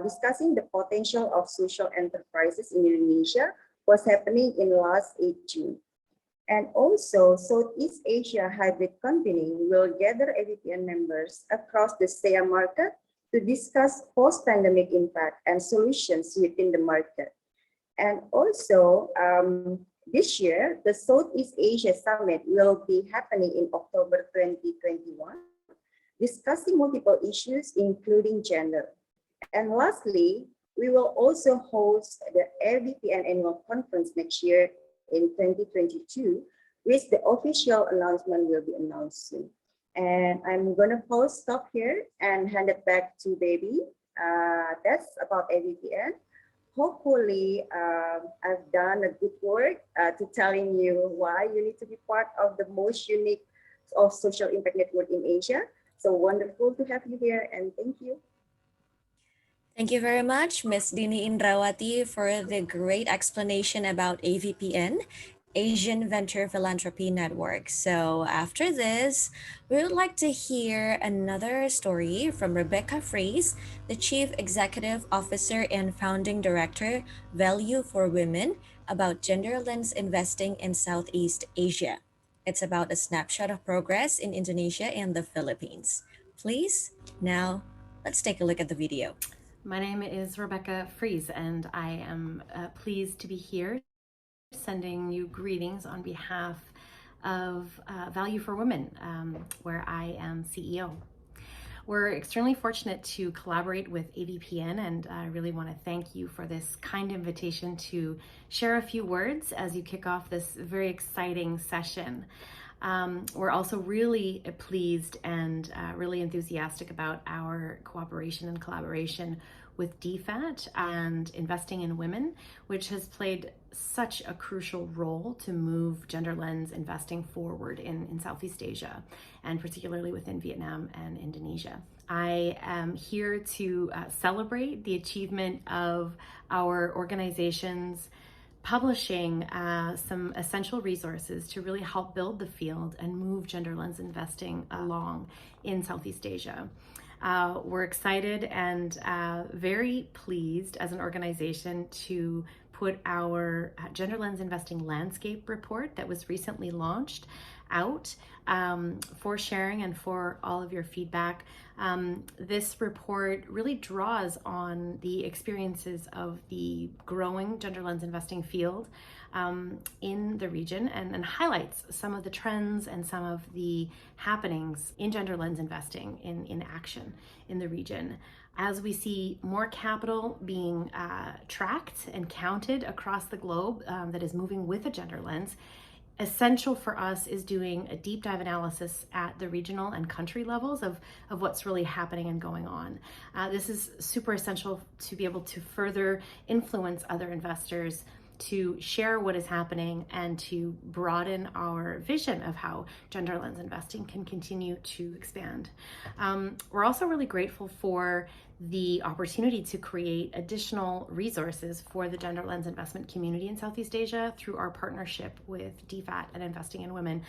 discussing the potential of social enterprises in Indonesia was happening in last 8 June. And also, Southeast Asia Hybrid Convening will gather AVPN members across the SEA market to discuss post-pandemic impact and solutions within the market. And also, this year, the Southeast Asia Summit will be happening in October 2021, discussing multiple issues, including gender. And lastly, we will also host the AVPN Annual Conference next year in 2022, which the official announcement will be announced soon. And I'm gonna stop here and hand it back to Baby. That's about AVPN. Hopefully, I've done a good work to telling you why you need to be part of the most unique of social impact network in Asia. So wonderful to have you here, and thank you. Thank you very much, Ms. Dini Indrawati, for the great explanation about AVPN, Asian Venture Philanthropy Network. So after this, we would like to hear another story from Rebecca Fries, the Chief Executive Officer and Founding Director, Value for Women, about gender lens investing in Southeast Asia. It's about a snapshot of progress in Indonesia and the Philippines. Please, now let's take a look at the video. My name is Rebecca Fries, and I am pleased to be here sending you greetings on behalf of Value for Women, where I am CEO. We're extremely fortunate to collaborate with AVPN, and I really want to thank you for this kind invitation to share a few words as you kick off this very exciting session. We're also really pleased and really enthusiastic about our cooperation and collaboration with DFAT and Investing in Women, which has played such a crucial role to move gender lens investing forward in Southeast Asia, and particularly within Vietnam and Indonesia. I am here to celebrate the achievement of our organization's publishing some essential resources to really help build the field and move gender lens investing along in Southeast Asia. We're excited and very pleased as an organization to put our gender lens investing landscape report that was recently launched out for sharing and for all of your feedback. This report really draws on the experiences of the growing gender lens investing field in the region and highlights some of the trends and some of the happenings in gender lens investing in action in the region. As we see more capital being tracked and counted across the globe that is moving with a gender lens, essential for us is doing a deep dive analysis at the regional and country levels of what's really happening and going on. This is super essential to be able to further influence other investors to share what is happening and to broaden our vision of how gender lens investing can continue to expand. We're also really grateful for the opportunity to create additional resources for the gender lens investment community in Southeast Asia through our partnership with DFAT and Investing in Women.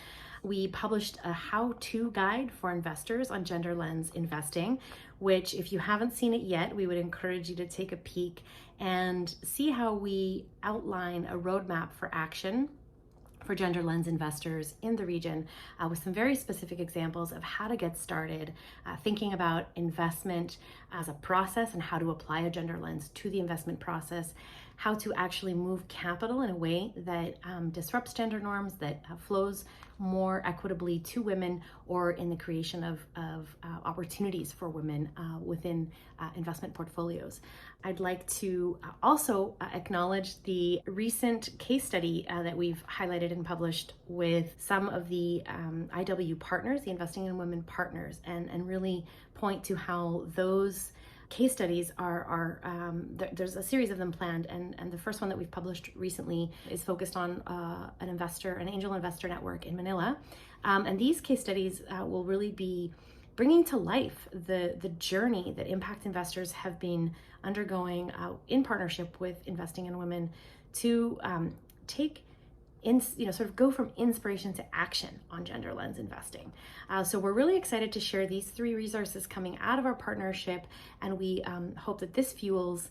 We published a how-to guide for investors on gender lens investing, which if you haven't seen it yet, we would encourage you to take a peek and see how we outline a roadmap for action for gender lens investors in the region with some very specific examples of how to get started thinking about investment as a process and how to apply a gender lens to the investment process, how to actually move capital in a way that disrupts gender norms, that flows more equitably to women, or in the creation of opportunities for women within investment portfolios. I'd like to also acknowledge the recent case study that we've highlighted and published with some of the IW partners, the Investing in Women partners, and really point to how those case studies there's a series of them planned, and the first one that we've published recently is focused on an angel investor network in Manila. And these case studies will really be bringing to life the journey that impact investors have been undergoing in partnership with Investing in Women to sort of go from inspiration to action on gender lens investing. So we're really excited to share these 3 resources coming out of our partnership, and we hope that this fuels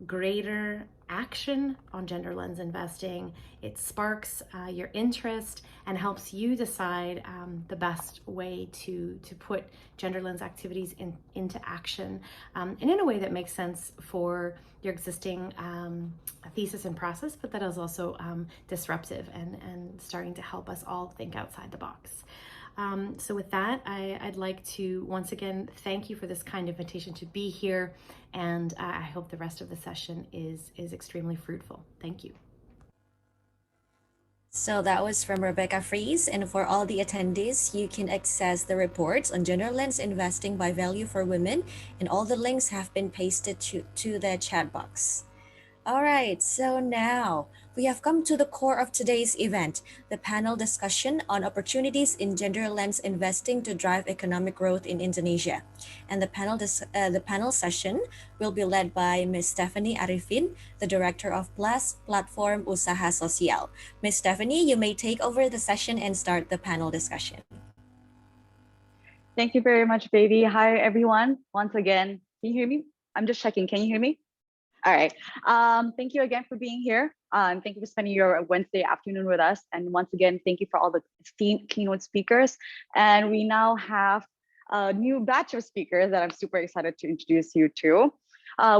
greater action on gender lens investing. It sparks your interest and helps you decide the best way to put gender lens activities into action and in a way that makes sense for your existing thesis and process, but that is also disruptive and starting to help us all think outside the box. So with that, I'd like to once again thank you for this kind invitation to be here, and I hope the rest of the session is extremely fruitful. Thank you. So that was from Rebecca Fries, and for all the attendees, you can access the reports on gender lens investing by value for women, and all the links have been pasted to the chat box. All right, so now we have come to the core of today's event, the panel discussion on opportunities in gender lens investing to drive economic growth in Indonesia. And the panel session will be led by Ms. Stephanie Arifin, the Director of PLUS, Platform Usaha Sosial. Ms. Stephanie, you may take over the session and start the panel discussion. Thank you very much, baby. Hi, everyone. Once again, can you hear me? I'm just checking. Can you hear me? All right. Thank you again for being here. Thank you for spending your Wednesday afternoon with us. And once again, thank you for all the esteemed keynote speakers. And we now have a new batch of speakers that I'm super excited to introduce you to.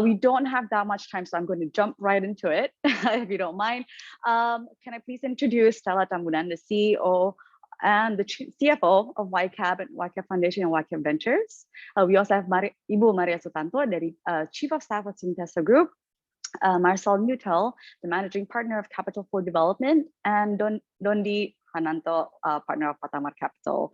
We don't have that much time, so I'm going to jump right into it, if you don't mind. Can I please introduce Stella Tambunan, the CEO and the CFO of YCAB and YCAB Foundation and YCAB Ventures. We also have Ibu Maria Sutanto, the Chief of Staff of Sintesa Group, Marcel Newtel, the Managing Partner of Capital for Development, and Dondi Hananto, Partner of Patamar Capital.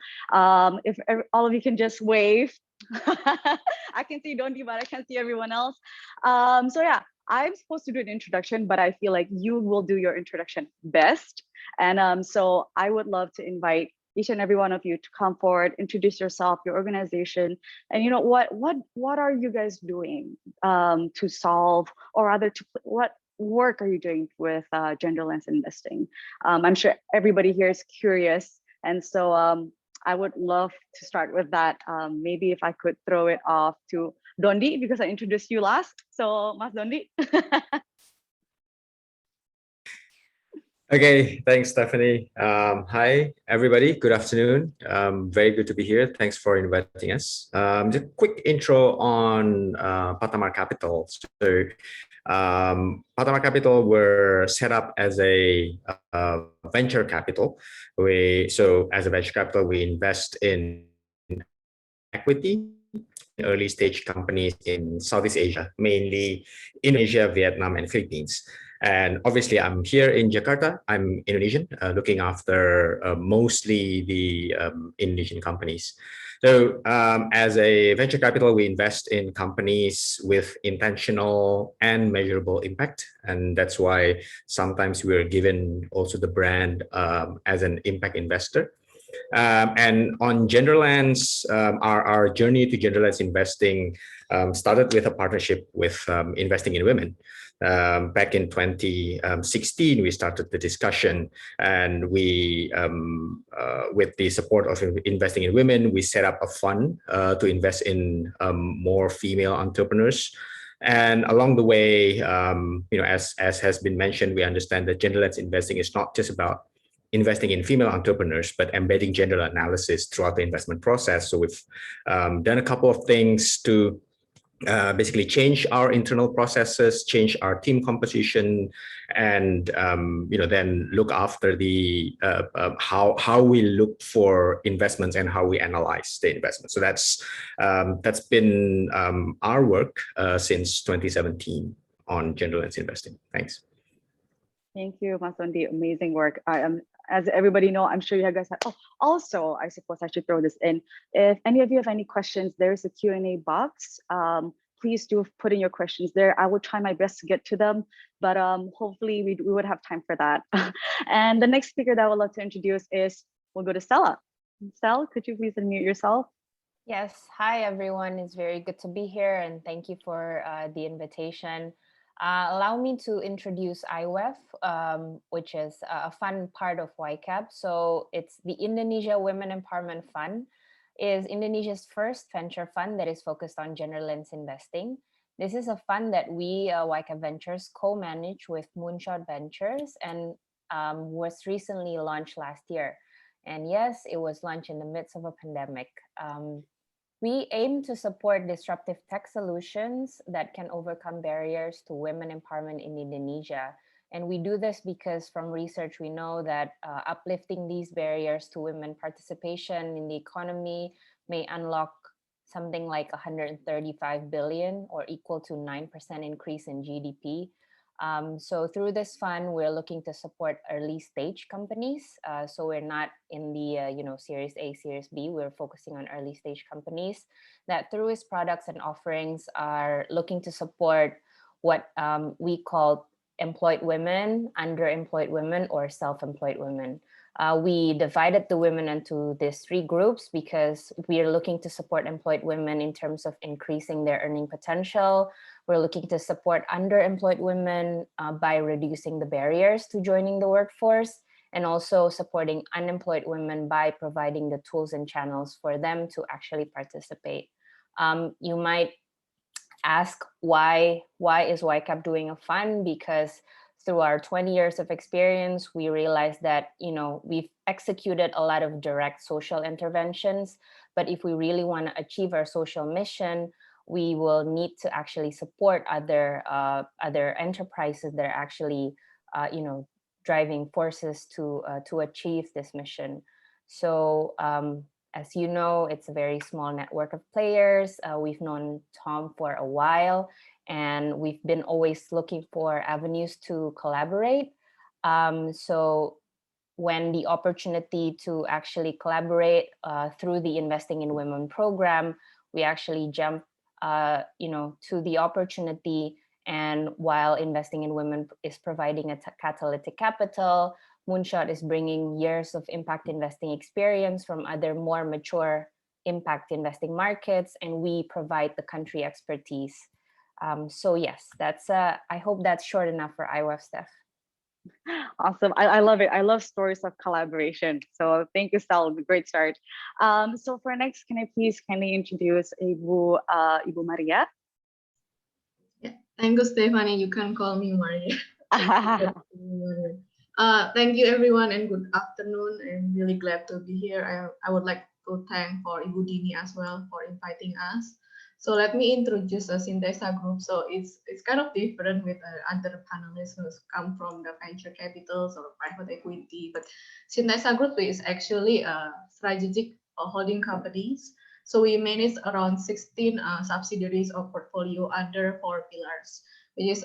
If all of you can just wave. I can see Dondi, but I can't see everyone else. So yeah, I'm supposed to do an introduction, but I feel like you will do your introduction best. And so I would love to invite each and every one of you to come forward, introduce yourself, your organization, and what are you guys doing to solve, or rather, what work are you doing with gender lens investing? I'm sure everybody here is curious, and so I would love to start with that. Maybe if I could throw it off to Dondi, because I introduced you last. So, Mas Dondi. Okay, thanks, Stephanie. Hi, everybody. Good afternoon. Very good to be here. Thanks for inviting us. Just a quick intro on Patamar Capital. So, Patamar Capital were set up as a venture capital. As a venture capital, we invest in equity, early stage companies in Southeast Asia, mainly Indonesia, Vietnam, and Philippines. And obviously, I'm here in Jakarta. I'm Indonesian, looking after mostly the Indonesian companies. So as a venture capital, we invest in companies with intentional and measurable impact. And that's why sometimes we're given also the brand as an impact investor. And on GenderLens, our journey to GenderLens investing started with a partnership with Investing in Women. Back in 2016, we started the discussion, and we, with the support of Investing in Women, we set up a fund to invest in more female entrepreneurs. And along the way, as has been mentioned, we understand that GenderLens investing is not just about investing in female entrepreneurs, but embedding gender analysis throughout the investment process. So we've done a couple of things to basically change our internal processes, change our team composition, and then look after the how we look for investments and how we analyze the investment. So that's been our work since 2017 on GenderLens investing. Thanks. Thank you, Mas Dondi. Amazing work. As everybody know, I'm sure you guys have. Oh, also, I suppose I should throw this in. If any of you have any questions, there's a Q&A box. Please do put in your questions there. I will try my best to get to them, but hopefully we would have time for that. And the next speaker that I would love to introduce we'll go to Stella. Stella, could you please unmute yourself? Yes. Hi, everyone. It's very good to be here, and thank you for the invitation. Allow me to introduce IWEF, which is a fun part of YCAP. So it's the Indonesia Women Empowerment Fund, is Indonesia's first venture fund that is focused on gender lens investing. This is a fund that we, YCAP Ventures, co-manage with Moonshot Ventures, and was recently launched last year. And yes, it was launched in the midst of a pandemic. We aim to support disruptive tech solutions that can overcome barriers to women empowerment in Indonesia. And we do this because from research, we know that uplifting these barriers to women participation in the economy may unlock something like 135 billion, or equal to 9% increase in GDP. So through this fund, we're looking to support early stage companies. So we're not in the Series A, Series B. We're focusing on early stage companies that through its products and offerings are looking to support what we call employed women, underemployed women, or self-employed women. We divided the women into these three groups because we are looking to support employed women in terms of increasing their earning potential. We're looking to support underemployed women by reducing the barriers to joining the workforce, and also supporting unemployed women by providing the tools and channels for them to actually participate. You might ask why is YCAP doing a fund? Because through our 20 years of experience, we realized that we've executed a lot of direct social interventions, but if we really want to achieve our social mission, we will need to actually support other enterprises that are actually driving forces to achieve this mission. So as you know, it's a very small network of players. We've known Tom for a while, and we've been always looking for avenues to collaborate. So when the opportunity to actually collaborate through the Investing in Women program, we actually jumped to the opportunity. And while Investing in Women is providing a catalytic capital, Moonshot is bringing years of impact investing experience from other more mature impact investing markets, and we provide the country expertise. So yes, that's I hope that's short enough for IWEF, Steph. Awesome. I love it. I love stories of collaboration. So thank you, Sal. Great start. So for next, can I please kindly introduce Ibu Maria? Yeah. Thank you, Stephanie. You can call me Maria. Thank you, everyone, and good afternoon. I'm really glad to be here. I would like to thank for Ibu Dini as well for inviting us. So let me introduce the Synthesa Group. So it's kind of different with other panelists who come from the venture capitals or private equity. But Synthesa Group is actually a strategic holding companies. So we manage around 16 subsidiaries of portfolio under 4 pillars, which is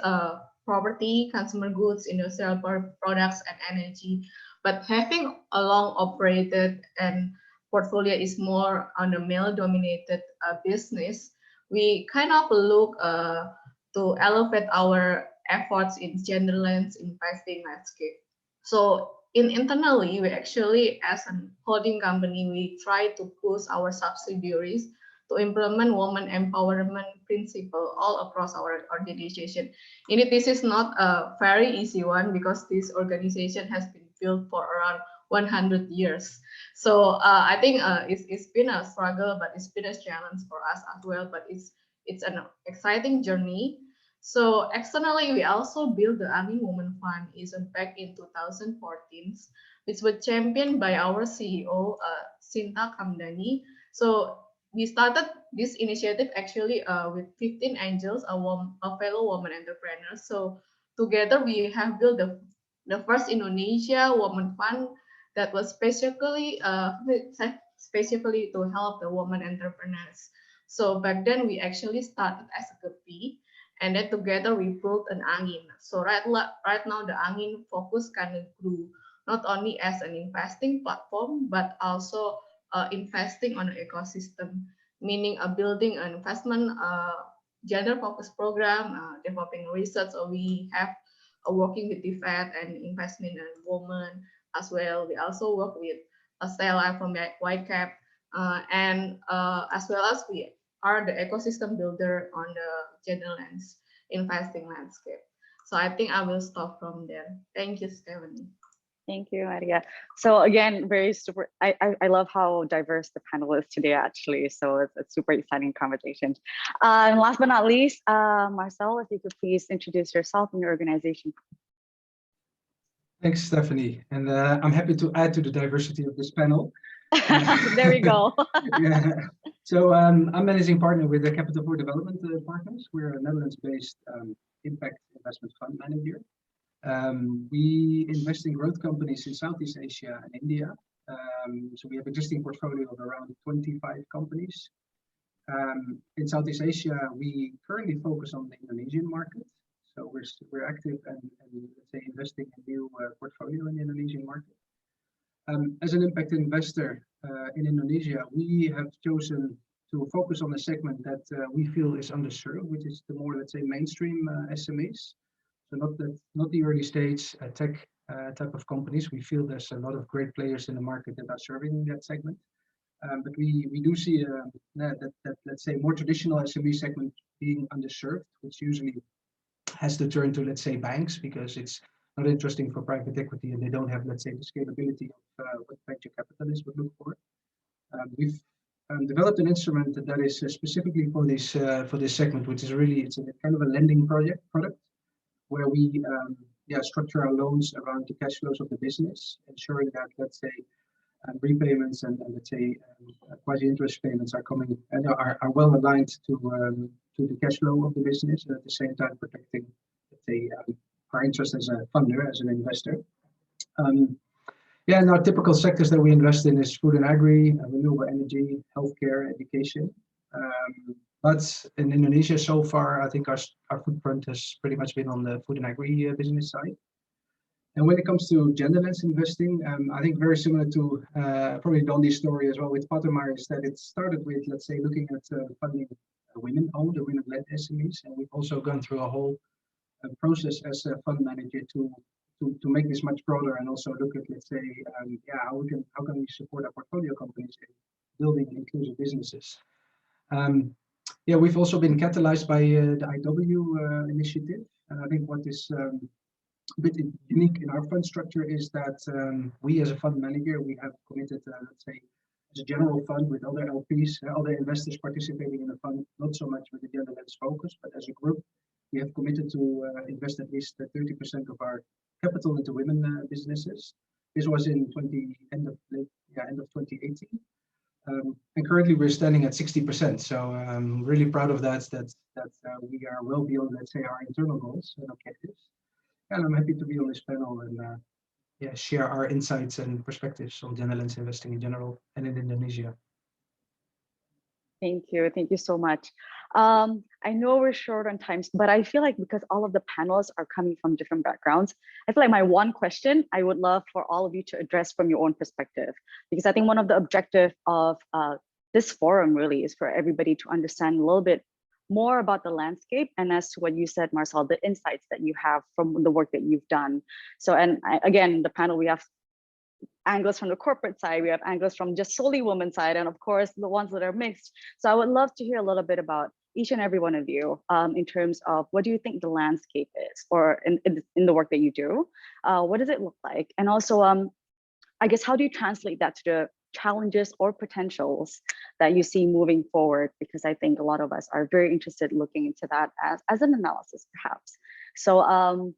property, consumer goods, industrial products, and energy. But having a long operated and portfolio is more on the male-dominated business, we kind of look to elevate our efforts in gender lens investing landscape. So internally, we actually, as a holding company, we try to push our subsidiaries to implement women empowerment principle all across our organization. Indeed, this is not a very easy one because this organization has been built for around 100 years. So I think it's been a struggle, but it's been a challenge for us as well. But it's an exciting journey. So externally, we also built the Angin Women Fund back in 2014, which was championed by our CEO, Sinta Kamdani. So we started this initiative actually with 15 angels, a fellow woman entrepreneurs. So together we have built the first Indonesia Women Fund that was specifically to help the women entrepreneurs. So back then we actually started as a GEPI, and then together we built an Angin. So right now the Angin focus kind of grew not only as an investing platform, but also investing on an ecosystem, meaning building an investment gender-focused program, developing research. So we have working with the Fed and investment in women as well. We also work with a Stella from YCAP, and as well as we are the ecosystem builder on the gender lens investing landscape. So I think I will stop from there. Thank you, Stephanie. Thank you, Maria. So again, very super. I love how diverse the panel is today, actually. So it's a super exciting conversation. And last but not least, Marcel, if you could please introduce yourself and your organization. Thanks, Stephanie. And I'm happy to add to the diversity of this panel. There we go. Yeah. So I'm managing partner with the Capital for Development Partners. We're a Netherlands-based impact investment fund manager. We invest in growth companies in Southeast Asia and India. So we have existing portfolio of around 25 companies. In Southeast Asia, we currently focus on the Indonesian market. So we're active and let's say investing in new portfolio in the Indonesian market. As an impact investor in Indonesia, we have chosen to focus on a segment that we feel is underserved, which is the more, let's say, mainstream SMEs. So not the early stage tech type of companies. We feel there's a lot of great players in the market that are serving that segment. But we do see that let's say more traditional SME segment being underserved, which usually has to turn to, let's say, banks, because it's not interesting for private equity and they don't have, let's say, the scalability of what venture capitalists would look for. We've developed an instrument that is specifically for this segment, which is really, it's a kind of a lending product where we structure our loans around the cash flows of the business, ensuring that, let's say, repayments and let's say quasi-interest payments are coming and are well aligned to the cash flow of the business, and at the same time protecting, let's say, our interest as a funder, as an investor. And our typical sectors that we invest in is food and agri, renewable energy, healthcare, education. But in Indonesia so far, I think our footprint has pretty much been on the food and agri business side. And when it comes to gender lens investing, I think very similar to probably Dondi's story as well with Patamar, is that it started with, let's say, looking at funding women-owned or women-led SMEs. And we've also gone through a whole process as a fund manager to to make this much broader and also look at, let's say, how can we support our portfolio companies in building inclusive businesses. We've also been catalyzed by the IW initiative, and I think what is a bit unique in our fund structure is that we as a fund manager, we have committed, let's say, as a general fund with other LPs, other investors participating in the fund, not so much with the gender lens focus, but as a group, we have committed to invest at least 30% of our capital into women businesses. This was in end of 2018. And currently we're standing at 60%. So I'm really proud of that we are well beyond, let's say, our internal goals and objectives. And I'm happy to be on this panel and share our insights and perspectives on gender lens investing in general and in Indonesia. Thank you so much. I know we're short on time, but I feel like because all of the panels are coming from different backgrounds, I feel like my one question I would love for all of you to address from your own perspective, because I think one of the objectives of this forum really is for everybody to understand a little bit more about the landscape, and as to what you said, Marcel, the insights that you have from the work that you've done. So, and again, the panel, we have anglers from the corporate side, we have anglers from just solely women side, and of course the ones that are mixed. So I would love to hear a little bit about each and every one of you in terms of what do you think the landscape is, or in the work that you do, what does it look like, and also I guess how do you translate that to the challenges or potentials that you see moving forward, because I think a lot of us are very interested in looking into that as an analysis perhaps. So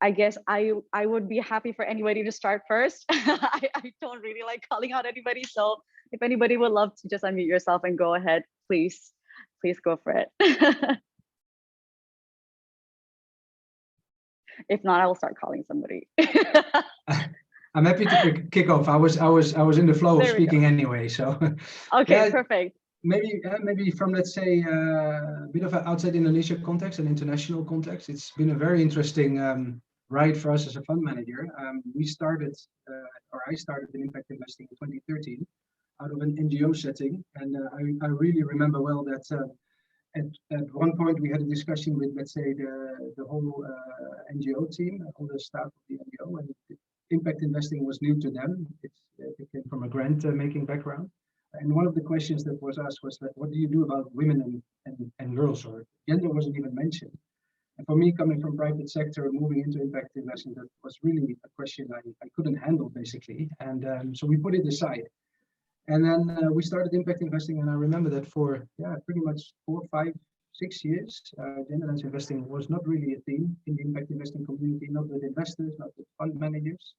I guess I would be happy for anybody to start first. I don't really like calling out anybody. So if anybody would love to just unmute yourself and go ahead, please go for it. If not, I will start calling somebody. I'm happy to kick off. I was in the flow of speaking anyway. So okay, perfect. Maybe from, let's say, a bit of an outside Indonesia context and international context, it's been a very interesting ride for us as a fund manager. I started in impact investing in 2013 out of an NGO setting, and I really remember well that at one point we had a discussion with, let's say, the whole NGO team, all the staff of the NGO, and impact investing was new to them. It came from a grant making background. And one of the questions that was asked was that, what do you do about women and girls, or gender wasn't even mentioned. And for me, coming from private sector, moving into impact investing, that was really a question I couldn't handle, basically. And so we put it aside. And then we started impact investing, and I remember that for pretty much 4, 5, 6 years, gender lens investing was not really a theme in the impact investing community, not with investors, not with fund managers.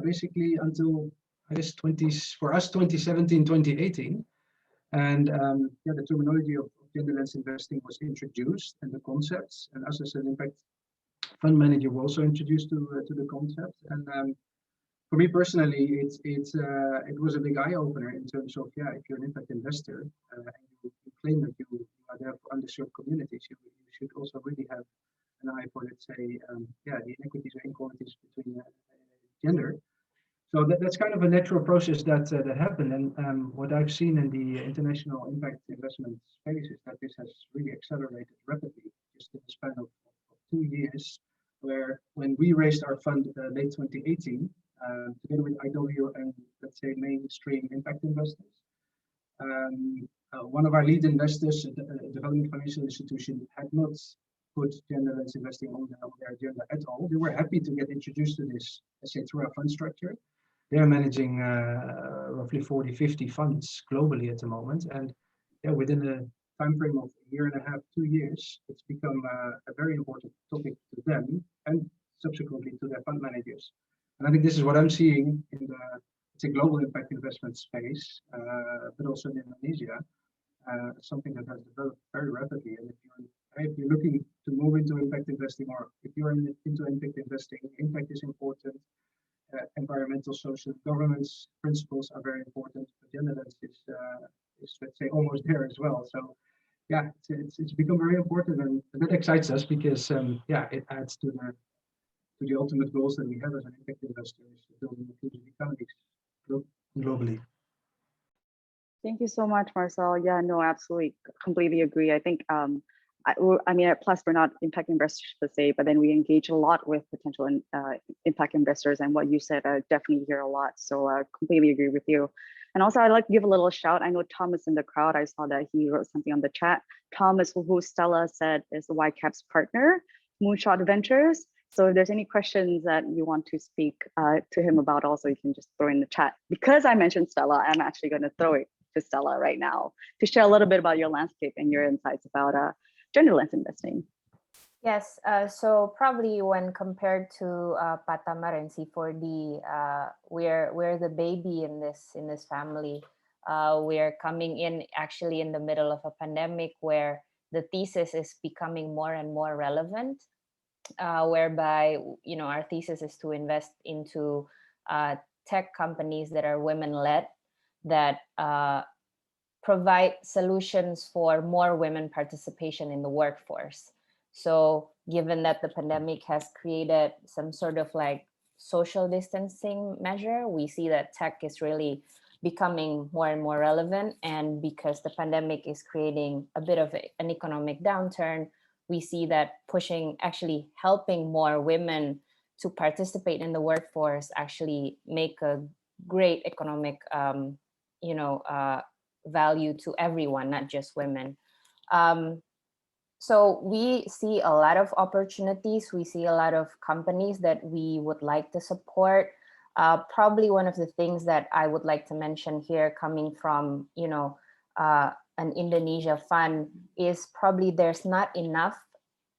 Basically until I guess 2017, 2018. And the terminology of gender lens investing was introduced, and the concepts, and us as an impact fund manager were also introduced to the concept. And for me personally, it was a big eye opener in terms of if you're an impact investor and you claim that you are there for underserved communities, you should also really have an eye for, let's say, the inequities or inequalities between gender. So that's kind of a natural process that happened, and what I've seen in the international impact investment space is that this has really accelerated rapidly, just in the span of 2 years, where when we raised our fund late 2018, together with IW and, let's say, mainstream impact investors, one of our lead investors, a development financial institution, had not put gender lens investing on their agenda at all. They were happy to get introduced to this, let's say, through our fund structure. They're managing roughly 40, 50 funds globally at the moment. And within a time frame of 1.5 years, 2 years, it's become a very important topic to them and subsequently to their fund managers. And I think this is what I'm seeing in the global impact investment space, but also in Indonesia, something that has developed very rapidly. And if you're looking to move into impact investing, or if you're into impact investing, impact is important. Environmental, social, governance principles are very important. But gender lens is, let's say, almost there as well. So it's become very important, and that excites us because it adds to the ultimate goals that we have as an impact investor, is to build inclusive economies globally. Thank you so much, Marcel. Yeah, no, absolutely, completely agree. I think I mean, plus we're not impact investors per se, but then we engage a lot with potential impact investors. And what you said, I definitely hear a lot. So I completely agree with you. And also, I'd like to give a little shout. I know Thomas in the crowd. I saw that he wrote something on the chat. Thomas, who Stella said is the YCAP's partner, Moonshot Ventures. So if there's any questions that you want to speak to him about, also you can just throw in the chat. Because I mentioned Stella, I'm actually going to throw it to Stella right now to share a little bit about your landscape and your insights about gender lens investing. Yes, so probably when compared to Patamar and C4D, we're the baby in this family. We're coming in actually in the middle of a pandemic where the thesis is becoming more and more relevant, whereby our thesis is to invest into tech companies that are women-led, that provide solutions for more women participation in the workforce. So given that the pandemic has created some sort of like social distancing measure, we see that tech is really becoming more and more relevant. And because the pandemic is creating a bit of an economic downturn, we see that actually helping more women to participate in the workforce actually make a great economic value to everyone, not just women. So we see a lot of opportunities. We see a lot of companies that we would like to support. Probably one of the things that I would like to mention here, coming from an Indonesia fund, is probably there's not enough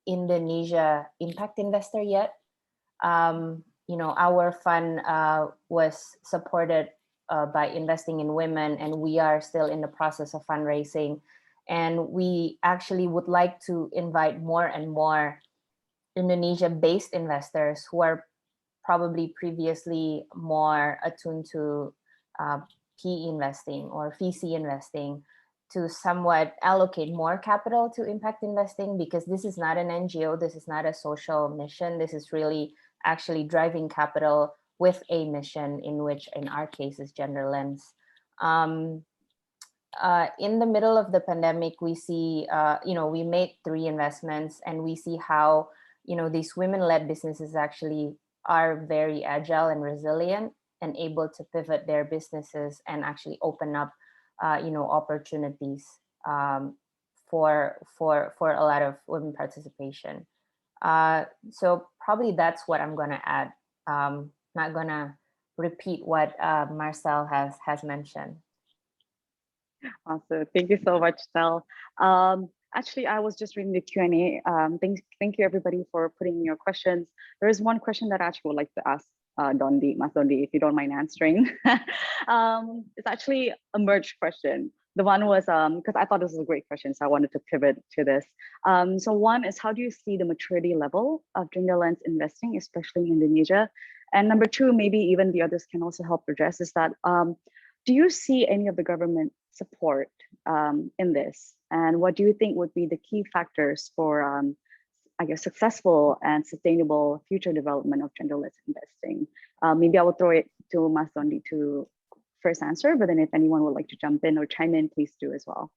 Indonesia impact investor yet. Our fund was supported by investing in women, and we are still in the process of fundraising. And we actually would like to invite more and more Indonesia-based investors who are probably previously more attuned to PE investing or VC investing to somewhat allocate more capital to impact investing, because this is not an NGO, this is not a social mission, this is really actually driving capital with a mission, in which in our case is gender lens. In the middle of the pandemic, we see, we made 3 investments, and we see how, these women-led businesses actually are very agile and resilient and able to pivot their businesses and actually open up, opportunities for a lot of women participation. So probably that's what I'm gonna add. Not gonna repeat what Marcel has mentioned. Awesome. Thank you so much, Stel. Actually, I was just reading the Q&A. Thank you everybody for putting in your questions. There is one question that I actually would like to ask Mas Dondi, if you don't mind answering. It's actually a merged question. The one was, because I thought this was a great question, so I wanted to pivot to this. So one is, how do you see the maturity level of gender lens investing, especially in Indonesia? And number 2, maybe even the others can also help address, is that, do you see any of the government support in this? And what do you think would be the key factors for, I guess, successful and sustainable future development of genderless investing? Maybe I will throw it to Mas Dondi to first answer, but then if anyone would like to jump in or chime in, please do as well.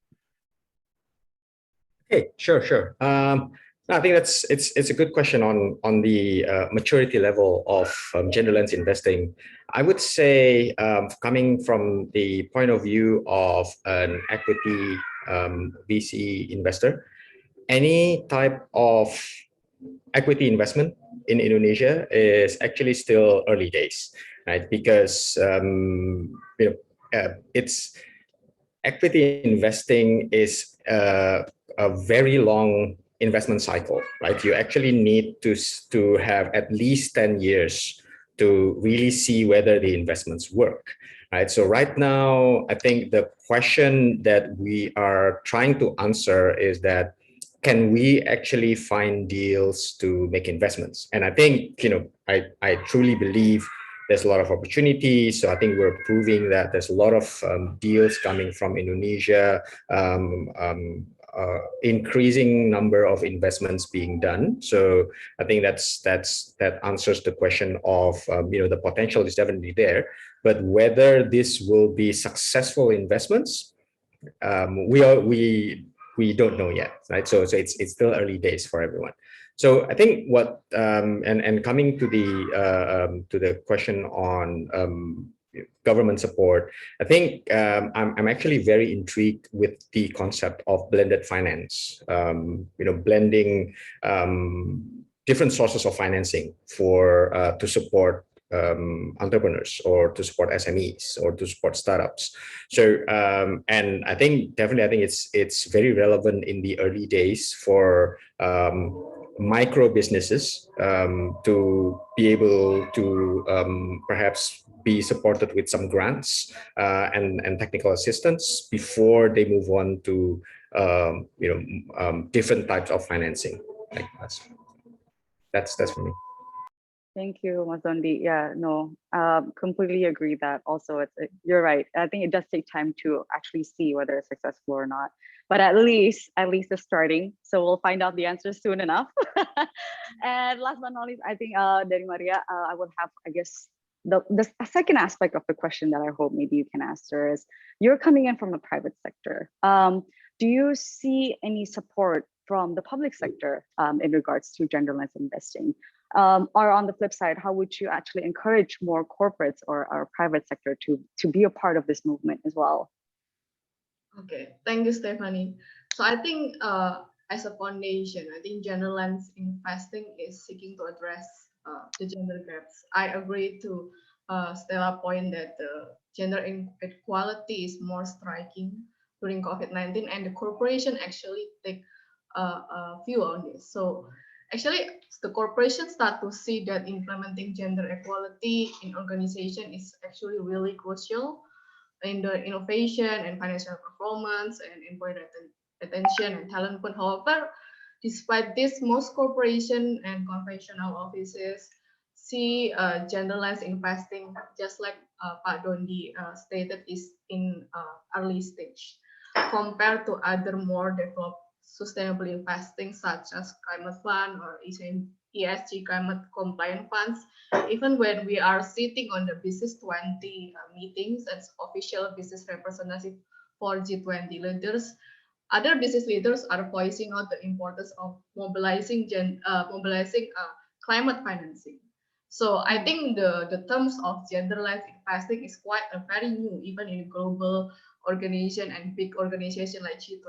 Okay, sure. I think it's a good question on the maturity level of gender lens investing. I would say, coming from the point of view of an equity VC investor, any type of equity investment in Indonesia is actually still early days, right? Because it's equity investing is a very long investment cycle, right? You actually need to have at least 10 years to really see whether the investments work, right? So right now, I think the question that we are trying to answer is that, can we actually find deals to make investments? And I think, I truly believe there's a lot of opportunities. So I think we're proving that there's a lot of deals coming from Indonesia, increasing number of investments being done. So I think that answers the question of, the potential is definitely there, but whether this will be successful investments, we don't know yet, right? So it's still early days for everyone. So I think what and coming to the question on government support, I think I'm actually very intrigued with the concept of blended finance. Blending different sources of financing for to support entrepreneurs or to support SMEs or to support startups. So and I think it's very relevant in the early days for micro businesses to be able to perhaps be supported with some grants and technical assistance before they move on to different types of financing. Like that's for me. Thank you, Mazondi. Yeah, no, completely agree that also you're right. I think it does take time to actually see whether it's successful or not. But at least it's starting. So we'll find out the answers soon enough. And last but not least, I think dari Maria, I would have, I guess, the second aspect of the question that I hope maybe you can answer is, you're coming in from the private sector. Do you see any support from the public sector in regards to genderless investing? Or on the flip side, how would you actually encourage more corporates or private sector to be a part of this movement as well? Okay, thank you, Stephanie. So I think as a foundation, I think genderless investing is seeking to address the gender gaps. I agree to Stella's point that the gender inequality is more striking during COVID-19, and the corporation actually take a view on this. So actually, the corporations start to see that implementing gender equality in organization is actually really crucial in the innovation and financial performance and employee retention and talent pool. However, despite this, most corporation and conventional offices see genderless investing, just like Pak Dondi stated, is in early stage compared to other more developed sustainable investing such as climate fund or ESG climate compliant funds. Even when we are sitting on the business 20 meetings as official business representative for G20 leaders, other business leaders are voicing out the importance of mobilizing climate financing. So I think the terms of genderless investing is quite very new, even in global organization and big organization like G20.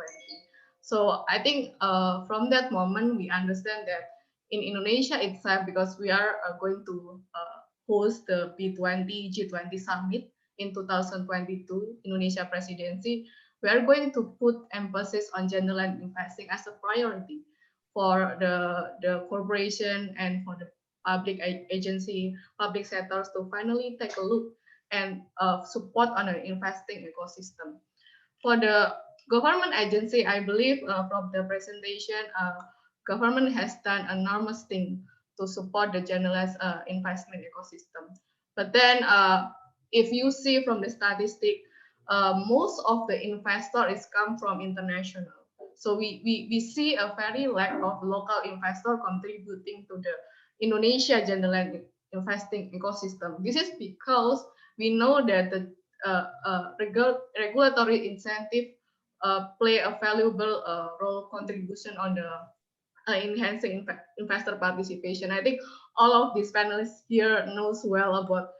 So I think from that moment, we understand that in Indonesia itself, because we are going to host the B20 G20 summit in 2022, Indonesia presidency, we are going to put emphasis on genderless investing as a priority for the corporation and for the public agency, public sectors to finally take a look and support on an investing ecosystem. For the government agency, I believe from the presentation, government has done enormous thing to support the genderless investment ecosystem. But then if you see from the statistic, most of the investors come from international. So we see a very lack of local investor contributing to the Indonesia genderless investing ecosystem. This is because we know that the regulatory incentive play a valuable role contribution on the enhancing investor participation. I think all of these panelists here knows well about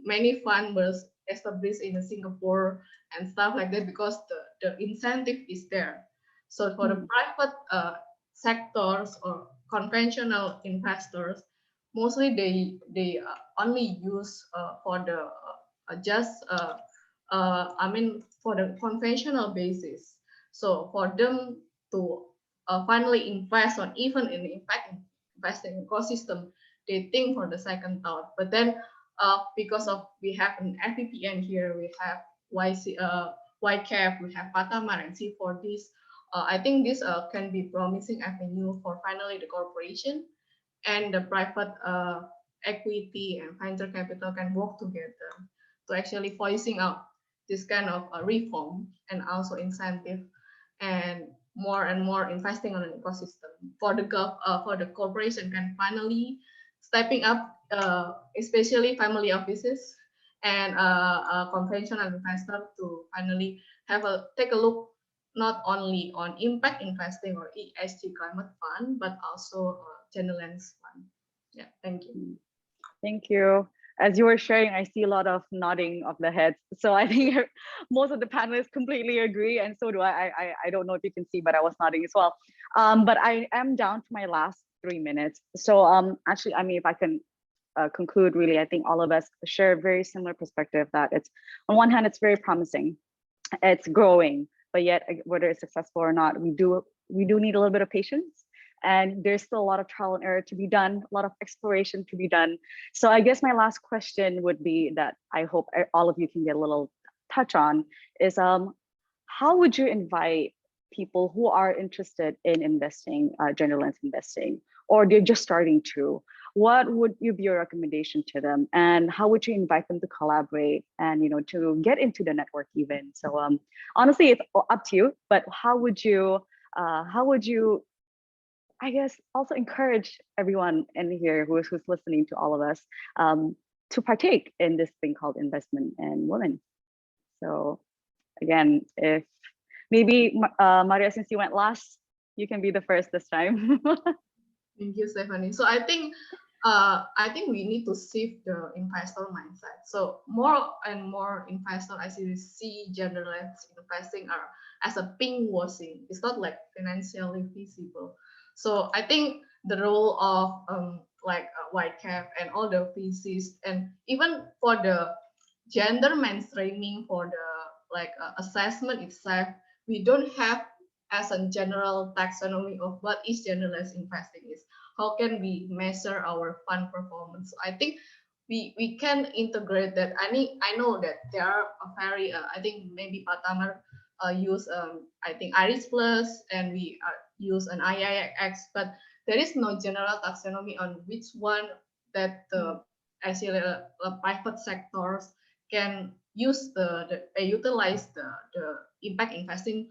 many funds were established in Singapore and stuff like that because the incentive is there. So for the private sectors or conventional investors, mostly they only use for the for the conventional basis. So for them to finally invest on even in impact investing ecosystem, they think for the second thought. But then because of we have an FPPN here, we have YCAP, we have Patamar and C4Ds. I think this can be promising avenue for finally the corporation and the private equity and venture capital can work together to actually voicing out this kind of reform and also incentive and more investing on an ecosystem for the corporation can finally stepping up, especially family offices and conventional investor to finally take a look not only on impact investing or ESG climate fund, but also gender lens fund. Yeah, thank you. Thank you. As you were sharing, I see a lot of nodding of the heads. So I think most of the panelists completely agree, and so do I. I don't know if you can see, but I was nodding as well. But I am down to my last 3 minutes. So actually, I mean, if I can conclude, really, I think all of us share a very similar perspective that it's, on one hand, it's very promising, it's growing, but yet whether it's successful or not, we do need a little bit of patience. And there's still a lot of trial and error to be done, a lot of exploration to be done. So I guess my last question would be that I hope all of you can get a little touch on is, how would you invite people who are interested in investing, gender lens investing, or they're just starting to? What would be your recommendation to them, and how would you invite them to collaborate and to get into the network even? So honestly, it's up to you. But how would you I guess also encourage everyone in here who's listening to all of us to partake in this thing called investment in women? So again, if maybe Maria, since you went last, you can be the first this time. Thank you, Stephanie. So I think we need to shift the investor mindset. So more and more investors actually see gender lens investing as a pink washing. It's not like financially feasible. So I think the role of YCAP and all the VCs, and even for the gender mainstreaming for the assessment itself, we don't have as a general taxonomy of what is gender lens investing is. How can we measure our fund performance? So I think we can integrate that. I know that there are a very I think maybe Pak Tamar use I think Iris Plus, and we use an IIX, but there is no general taxonomy on which one that actually private sectors can use utilize the impact investing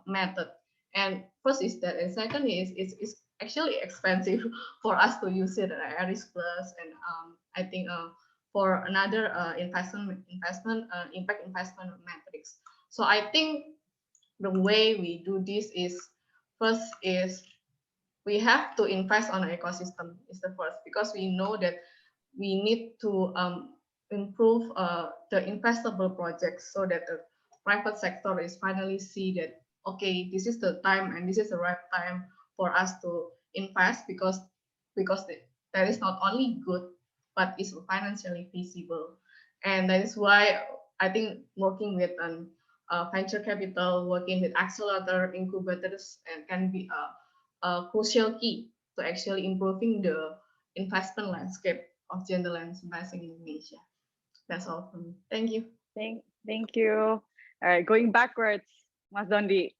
method. And first is that, and second is it's actually expensive for us to use it at Iris Plus, and I think for another impact investment metrics. So I think the way we do this is, first is we have to invest on an ecosystem is the first, because we know that we need to improve the investable projects so that the private sector is finally see that, okay, this is the time and this is the right time for us to invest, because that is not only good, but it's financially feasible. And that is why I think working with venture capital, working with accelerator incubators, and can be a crucial key to actually improving the investment landscape of gender lens investing in Indonesia. That's all from me. Thank you. Thank you. All right, going backwards, Mas Dondi.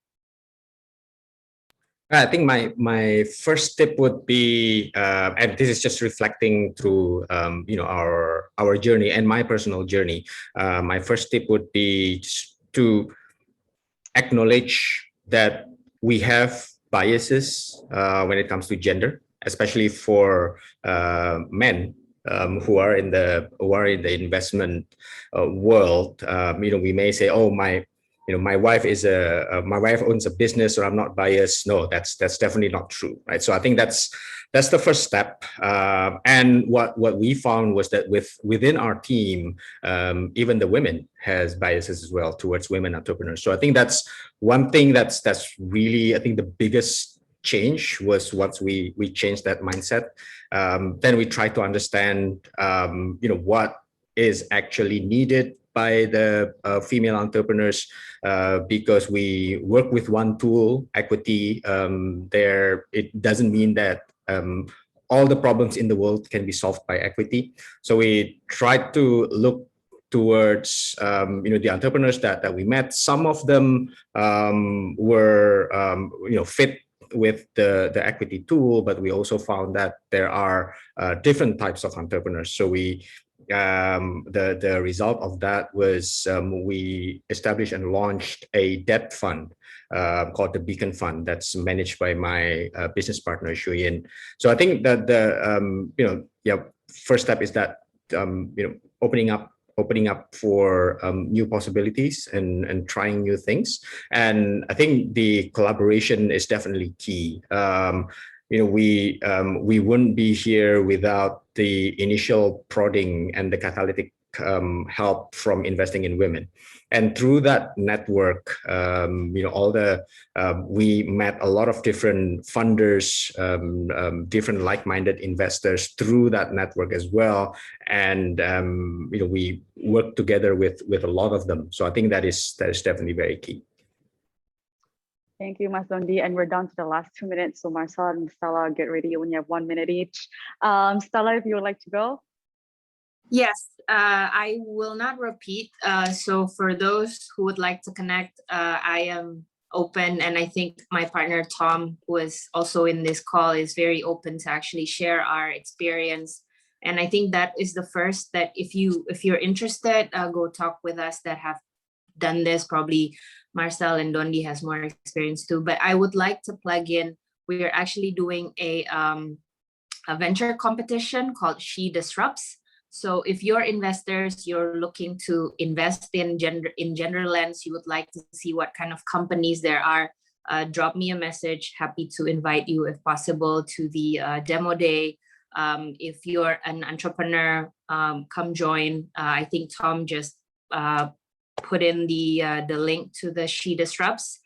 I think my first tip would be, and this is just reflecting through our journey and my personal journey. My first tip would be to acknowledge that we have biases when it comes to gender, especially for men who are in the investment world. We may say, oh, my wife owns a business, or I'm not biased. No, that's definitely not true, right? So I think that's the first step. And what we found was that within our team, even the women has biases as well towards women entrepreneurs. So I think that's one thing that's really, I think, the biggest change was once we changed that mindset. Then we try to understand, what is actually needed by the female entrepreneurs, because we work with one tool, equity. It doesn't mean that all the problems in the world can be solved by equity. So we try to look towards the entrepreneurs that we met. Some of them were fit with the equity tool, but we also found that there are different types of entrepreneurs. So the result of that was we established and launched a debt fund called the Beacon Fund that's managed by my business partner Shuyin. So I think that the first step is that opening up opening up for new possibilities and trying new things. And I think the collaboration is definitely key. We wouldn't be here without the initial prodding and the catalytic help from investing in women. And through that network, we met a lot of different funders, different like-minded investors through that network as well. And we work together with a lot of them. So I think that is definitely very key. Thank you, Mas Dondi. And we're down to the last 2 minutes. So Marcel and Stella, get ready when you have 1 minute each. Stella, if you would like to go. Yes, I will not repeat. So for those who would like to connect, I am open. And I think my partner, Tom, who is also in this call, is very open to actually share our experience. And I think that is the first, that if you're interested, go talk with us that have done this. Probably Marcel and Dondi has more experience too. But I would like to plug in, we are actually doing a venture competition called She Disrupts. So if you're investors, you're looking to invest in Genderlands, you would like to see what kind of companies there are, drop me a message. Happy to invite you, if possible, to the demo day. If you're an entrepreneur, come join. I think Tom just put in the link to the She Disrupts.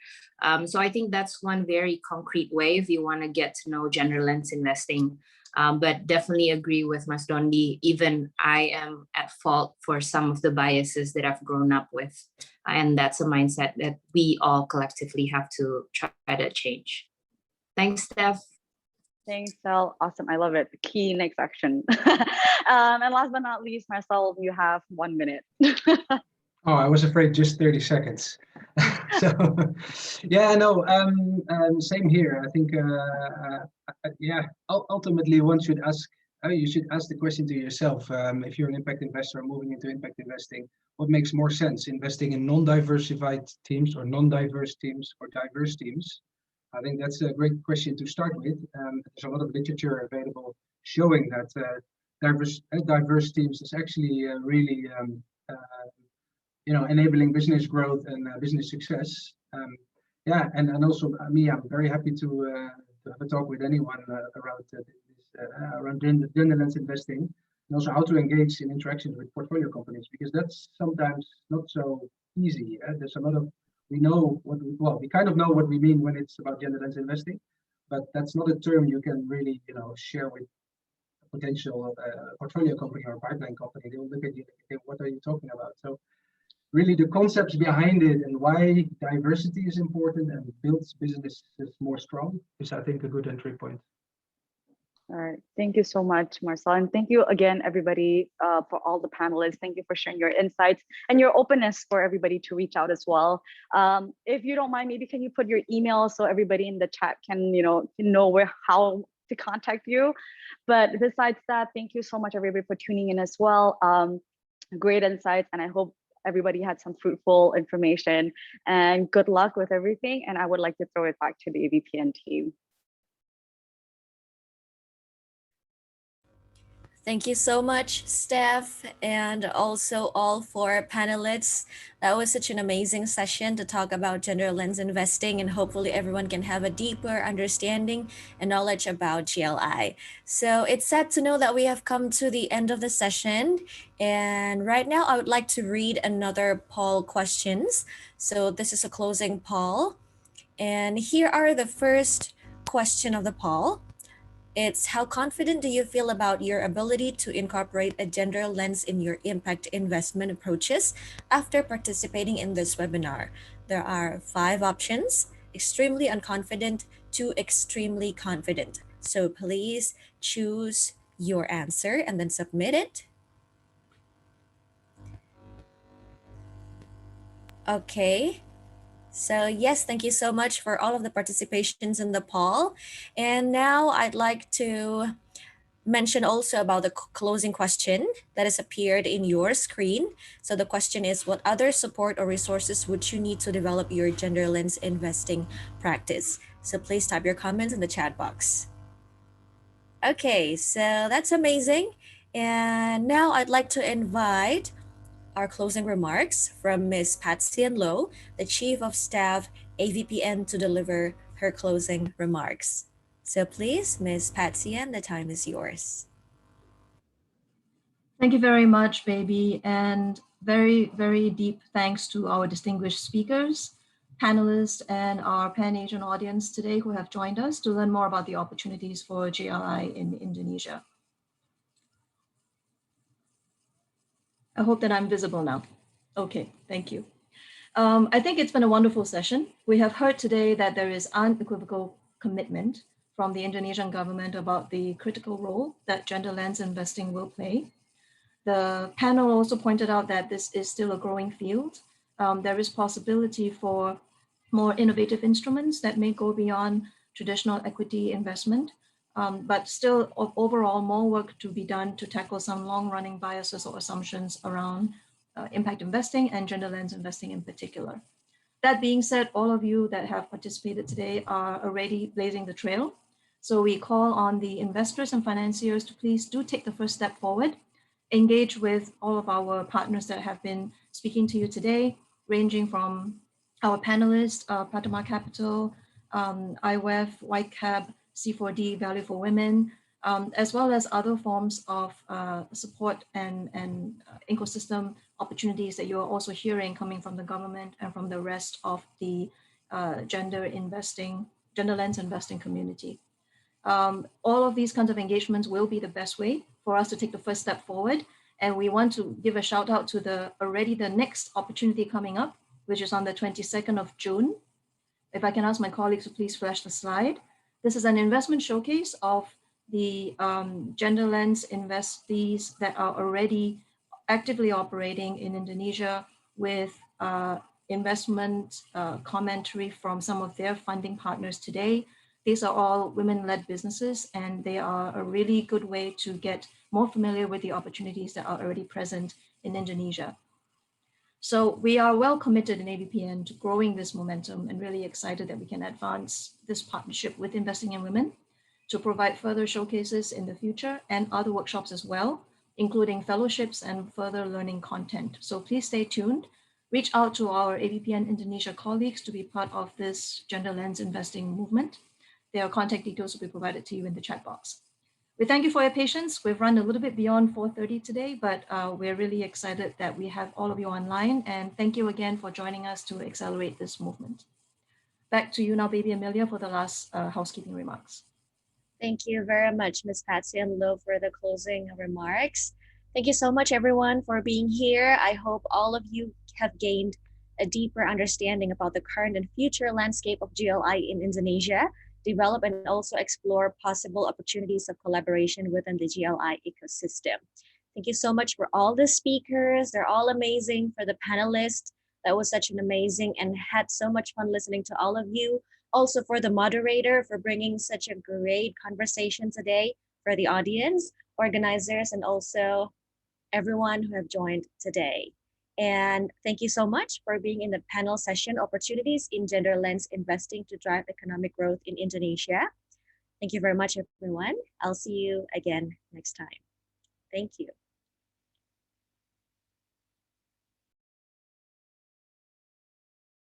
So I think that's one very concrete way if you want to get to know Genderlands investing. But definitely agree with Mas Dondi. Even I am at fault for some of the biases that I've grown up with. And that's a mindset that we all collectively have to try to change. Thanks, Steph. Thanks, Sel. Awesome. I love it. The key next action. And last but not least, Marcel, you have 1 minute. Oh, I was afraid just 30 seconds. So, yeah, no, same here. I think, ultimately one should ask, you should ask the question to yourself, if you're an impact investor or moving into impact investing, what makes more sense, investing in non-diversified teams or non-diverse teams or diverse teams? I think that's a great question to start with. There's a lot of literature available showing that diverse teams is actually really enabling business growth and business success. And also me, I'm very happy to have a talk with anyone around Genderlands investing, and also how to engage in interactions with portfolio companies, because that's sometimes not so easy. There's a lot of, we kind of know what we mean when it's about Genderlands investing, but that's not a term you can really share with a potential portfolio company or pipeline company. They will look at you and say, what are you talking about? So really the concepts behind it and why diversity is important and builds businesses more strong is, I think, a good entry point. All right. Thank you so much, Marcel. And thank you again, everybody, for all the panelists. Thank you for sharing your insights and your openness for everybody to reach out as well. If you don't mind, maybe can you put your email so everybody in the chat can, know how to contact you. But besides that, thank you so much, everybody, for tuning in as well. Great insights. And I hope everybody had some fruitful information, and good luck with everything. And I would like to throw it back to the AVPN team. Thank you so much, Steph, and also all four panelists. That was such an amazing session to talk about Genderlands investing, and hopefully everyone can have a deeper understanding and knowledge about GLI. So it's sad to know that we have come to the end of the session. And right now I would like to read another poll questions. So this is a closing poll. And here are the first question of the poll. It's, how confident do you feel about your ability to incorporate a gender lens in your impact investment approaches after participating in this webinar? There are 5 options: extremely unconfident to extremely confident. So please choose your answer and then submit it. Okay. So yes, thank you so much for all of the participations in the poll. And now I'd like to mention also about the closing question that has appeared in your screen. So the question is, what other support or resources would you need to develop your Genderlands investing practice? So please type your comments in the chat box. Okay, so that's amazing. And now I'd like to invite our closing remarks from Ms. Patsy Low, the Chief of Staff, AVPN, to deliver her closing remarks. So please, Ms. Patsy, the time is yours. Thank you very much, baby, and very, very deep thanks to our distinguished speakers, panelists, and our Pan-Asian audience today who have joined us to learn more about the opportunities for GLI in Indonesia. I hope that I'm visible now. Okay, thank you. I think it's been a wonderful session. We have heard today that there is unequivocal commitment from the Indonesian government about the critical role that gender lens investing will play. The panel also pointed out that this is still a growing field. There is possibility for more innovative instruments that may go beyond traditional equity investment, but still overall more work to be done to tackle some long-running biases or assumptions around impact investing and gender lens investing in particular. That being said, all of you that have participated today are already blazing the trail. So we call on the investors and financiers to please do take the first step forward, engage with all of our partners that have been speaking to you today, ranging from our panelists, Pratamar Capital, IWEF, YCAB, C4D, Value for Women, as well as other forms of support and ecosystem opportunities that you're also hearing coming from the government and from the rest of the gender lens investing community. All of these kinds of engagements will be the best way for us to take the first step forward. And we want to give a shout out to the next opportunity coming up, which is on the 22nd of June. If I can ask my colleagues to please flash the slide. This is an investment showcase of the gender lens investees that are already actively operating in Indonesia with investment commentary from some of their funding partners today. These are all women-led businesses, and they are a really good way to get more familiar with the opportunities that are already present in Indonesia. So we are well committed in AVPN to growing this momentum and really excited that we can advance this partnership with Investing in Women to provide further showcases in the future and other workshops as well, including fellowships and further learning content. So please stay tuned. Reach out to our AVPN Indonesia colleagues to be part of this gender lens investing movement. Their contact details will be provided to you in the chat box. We thank you for your patience. We've run a little bit beyond 4:30 today, but we're really excited that we have all of you online. And thank you again for joining us to accelerate this movement. Back to you now, baby Amelia, for the last housekeeping remarks. Thank you very much, Ms. Patsy Low, for the closing remarks. Thank you so much, everyone, for being here. I hope all of you have gained a deeper understanding about the current and future landscape of GLI in Indonesia, develop and also explore possible opportunities of collaboration within the GLI ecosystem. Thank you so much for all the speakers. They're all amazing. For the panelists, that was such an amazing and had so much fun listening to all of you. Also for the moderator for bringing such a great conversation today, for the audience, organizers, and also everyone who have joined today. And thank you so much for being in the panel session, Opportunities in Gender Lens Investing to Drive Economic Growth in Indonesia. Thank you very much, everyone. I'll see you again next time. Thank you.